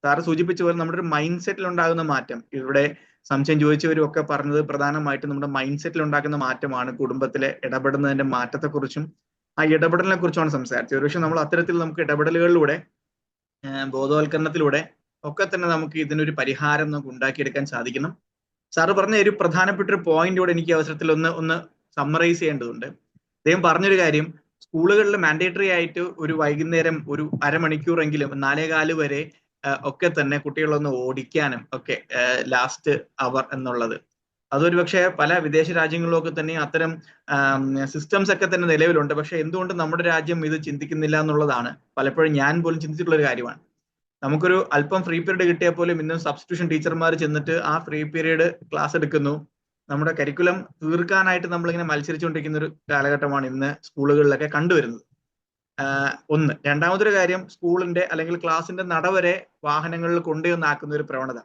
സാറ് സൂചിപ്പിച്ച പോലെ നമ്മുടെ ഒരു മൈൻഡ് സെറ്റിൽ ഉണ്ടാകുന്ന മാറ്റം, ഇവിടെ സംശയം ചോദിച്ചവരും ഒക്കെ പറഞ്ഞത് പ്രധാനമായിട്ടും നമ്മുടെ മൈൻഡ് സെറ്റിൽ ഉണ്ടാക്കുന്ന മാറ്റമാണ് കുടുംബത്തിലെ ഇടപെടുന്നതിന്റെ മാറ്റത്തെക്കുറിച്ചും ആ ഇടപെടലിനെ കുറിച്ചുമാണ് സംസാരിച്ചത്. ഒരുപക്ഷെ നമ്മൾ അത്തരത്തിൽ നമുക്ക് ഇടപെടലുകളിലൂടെ ബോധവൽക്കരണത്തിലൂടെ ഒക്കെ തന്നെ നമുക്ക് ഇതിനൊരു പരിഹാരം നമുക്ക് ഉണ്ടാക്കിയെടുക്കാൻ സാധിക്കണം. സാറ് പറഞ്ഞ ഒരു പ്രധാനപ്പെട്ട ഒരു പോയിന്റോടെ എനിക്ക് അവസരത്തിൽ ഒന്ന് സമ്മറൈസ് ചെയ്യേണ്ടതുണ്ട്. അദ്ദേഹം പറഞ്ഞൊരു കാര്യം, സ്കൂളുകളിൽ മാൻഡേറ്ററി ആയിട്ട് ഒരു വൈകുന്നേരം ഒരു അരമണിക്കൂറെങ്കിലും 4:15 വരെ ഒക്കെ തന്നെ കുട്ടികളൊന്ന് ഓടിക്കാനും ഒക്കെ ലാസ്റ്റ് അവർ എന്നുള്ളത്, അതൊരു പക്ഷേ പല വിദേശ രാജ്യങ്ങളിലൊക്കെ തന്നെ അത്തരം സിസ്റ്റംസ് ഒക്കെ തന്നെ നിലവിലുണ്ട്. പക്ഷെ എന്തുകൊണ്ട് നമ്മുടെ രാജ്യം ഇത് ചിന്തിക്കുന്നില്ല എന്നുള്ളതാണ് പലപ്പോഴും ഞാൻ പോലും ചിന്തിച്ചിട്ടുള്ള ഒരു കാര്യമാണ്. നമുക്കൊരു അല്പം ഫ്രീ പീരീഡ് കിട്ടിയാൽ പോലും ഇന്നും സബ്സ്റ്റിറ്റ്യൂഷൻ ടീച്ചർമാർ ചെന്നിട്ട് ആ ഫ്രീ പീരീഡ് ക്ലാസ് എടുക്കുന്നു. നമ്മുടെ കരിക്കുലം തീർക്കാനായിട്ട് നമ്മളിങ്ങനെ മത്സരിച്ചുകൊണ്ടിരിക്കുന്ന ഒരു കാലഘട്ടമാണ് ഇന്ന് സ്കൂളുകളിലൊക്കെ കണ്ടുവരുന്നത്. ഒന്ന്. രണ്ടാമതൊരു കാര്യം, സ്കൂളിന്റെ അല്ലെങ്കിൽ ക്ലാസിന്റെ നടവരെ വാഹനങ്ങളിൽ കൊണ്ടുവന്നാക്കുന്ന ഒരു പ്രവണത.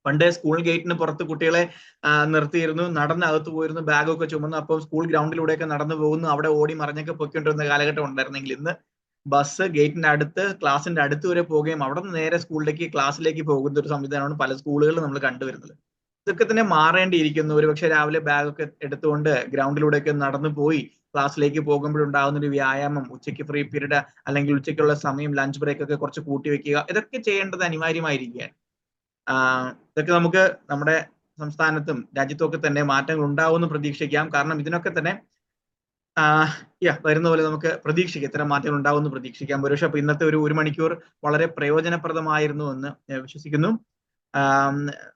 പണ്ട് സ്കൂൾ ഗേറ്റിന് പുറത്ത് കുട്ടികളെ നിർത്തിയിരുന്നു, നടന്നകത്ത് പോയിരുന്നു, ബാഗൊക്കെ ചുമന്നു, അപ്പോൾ സ്കൂൾ ഗ്രൗണ്ടിലൂടെയൊക്കെ നടന്നു പോകുന്നു, അവിടെ ഓടി മറിഞ്ഞൊക്കെ പൊയ്ക്കൊണ്ടിരുന്ന കാലഘട്ടം ഉണ്ടായിരുന്നെങ്കിൽ ഇന്ന് ബസ് ഗേറ്റിന്റെ അടുത്ത്, ക്ലാസിന്റെ അടുത്ത് വരെ പോവുകയും അവിടെ നിന്ന് നേരെ സ്കൂളിലേക്ക്, ക്ലാസ്സിലേക്ക് പോകുന്ന ഒരു സംവിധാനമാണ് പല സ്കൂളുകളിലും നമ്മൾ കണ്ടുവരുന്നത്. ഇതൊക്കെ തന്നെ മാറേണ്ടിയിരിക്കുന്നു. ഒരുപക്ഷെ രാവിലെ ബാഗൊക്കെ എടുത്തുകൊണ്ട് ഗ്രൗണ്ടിലൂടെയൊക്കെ നടന്നു പോയി ക്ലാസ്സിലേക്ക് പോകുമ്പോഴുണ്ടാകുന്ന ഒരു വ്യായാമം, ഉച്ചയ്ക്ക് ഫ്രീ പീരീഡ് അല്ലെങ്കിൽ ഉച്ചയ്ക്കുള്ള സമയം, ലഞ്ച് ബ്രേക്ക് ഒക്കെ കുറച്ച് കൂട്ടി വെക്കുക, ഇതൊക്കെ ചെയ്യേണ്ടത് അനിവാര്യമായിരിക്കുകയാണ്. ഇതൊക്കെ നമുക്ക് നമ്മുടെ സംസ്ഥാനത്തും രാജ്യത്തുമൊക്കെ തന്നെ മാറ്റങ്ങൾ ഉണ്ടാവുമെന്ന് പ്രതീക്ഷിക്കാം. കാരണം ഇതിനൊക്കെ തന്നെ വരുന്ന പോലെ നമുക്ക് പ്രതീക്ഷിക്കാം, ഇത്തരം മാറ്റങ്ങൾ ഉണ്ടാവുമെന്ന് പ്രതീക്ഷിക്കാം. ഒരുപക്ഷെ അപ്പൊ ഇന്നത്തെ ഒരു മണിക്കൂർ വളരെ പ്രയോജനപ്രദമായിരുന്നു എന്ന് വിശ്വസിക്കുന്നു.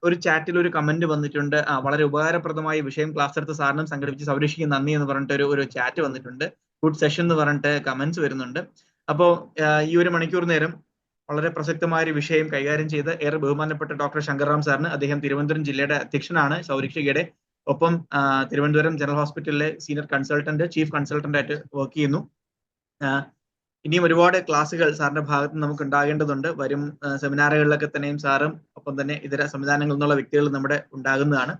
ഒരു ചാറ്റിൽ ഒരു കമന്റ് വന്നിട്ടുണ്ട്, വളരെ ഉപകാരപ്രദമായ വിഷയം ക്ലാസ് എടുത്ത് സാറിനും സംഘടിപ്പിച്ച് സൗരക്ഷിക്ക് നന്ദി എന്ന് പറഞ്ഞിട്ട് ഒരു ചാറ്റ് വന്നിട്ടുണ്ട്. ഗുഡ് സെഷൻ എന്ന് പറഞ്ഞിട്ട് കമന്റ്സ് വരുന്നുണ്ട്. അപ്പോൾ ഈ ഒരു മണിക്കൂർ നേരം വളരെ പ്രസക്തമായ ഒരു വിഷയം കൈകാര്യം ചെയ്ത് ഏറെ ബഹുമാനപ്പെട്ട ഡോക്ടർ ശങ്കർറാം സാറിന്, അദ്ദേഹം തിരുവനന്തപുരം ജില്ലയുടെ അധ്യക്ഷനാണ് സൗരക്ഷികയുടെ, ഒപ്പം തിരുവനന്തപുരം ജനറൽ ഹോസ്പിറ്റലിലെ സീനിയർ കൺസൾട്ടന്റ്, ചീഫ് കൺസൾട്ടന്റ് ആയിട്ട് വർക്ക് ചെയ്യുന്നു. ഇനിയും ഒരുപാട് ക്ലാസ്സുകൾ സാറിന്റെ ഭാഗത്ത് നമുക്ക് ഉണ്ടാകേണ്ടതുണ്ട്. വരും സെമിനാറുകളിലൊക്കെ തന്നെയും സാറും ഒപ്പം തന്നെ ഇതര സംവിധാനങ്ങളിൽ നിന്നുള്ള വ്യക്തികൾ നമ്മുടെ ഉണ്ടാകുന്നതാണ്.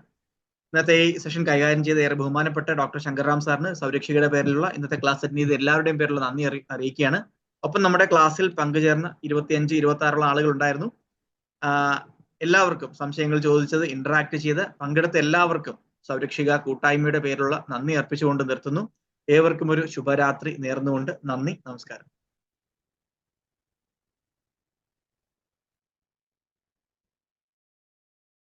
ഇന്നത്തെ ഈ സെഷൻ കൈകാര്യം ചെയ്ത് ഏറെ ബഹുമാനപ്പെട്ട ഡോക്ടർ ശങ്കർറാം സാറിന് സൗരക്ഷികയുടെ പേരിലുള്ള ഇന്നത്തെ ക്ലാസ് അറ്റൻഡ് ചെയ്ത് എല്ലാവരുടെയും പേരിലുള്ള നന്ദി അറിയിക്കുകയാണ്. ഒപ്പം നമ്മുടെ ക്ലാസ്സിൽ പങ്കുചേർന്ന 25-26 ആളുകൾ ഉണ്ടായിരുന്നു. എല്ലാവർക്കും സംശയങ്ങൾ ചോദിച്ചത്, ഇന്ററാക്ട് ചെയ്ത് പങ്കെടുത്ത എല്ലാവർക്കും സൗരക്ഷിക കൂട്ടായ്മയുടെ പേരിലുള്ള നന്ദി അർപ്പിച്ചുകൊണ്ട് നിർത്തുന്നു. ഏവർക്കും ഒരു ശുഭരാത്രി നേർന്നുകൊണ്ട് നന്ദി, നമസ്കാരം.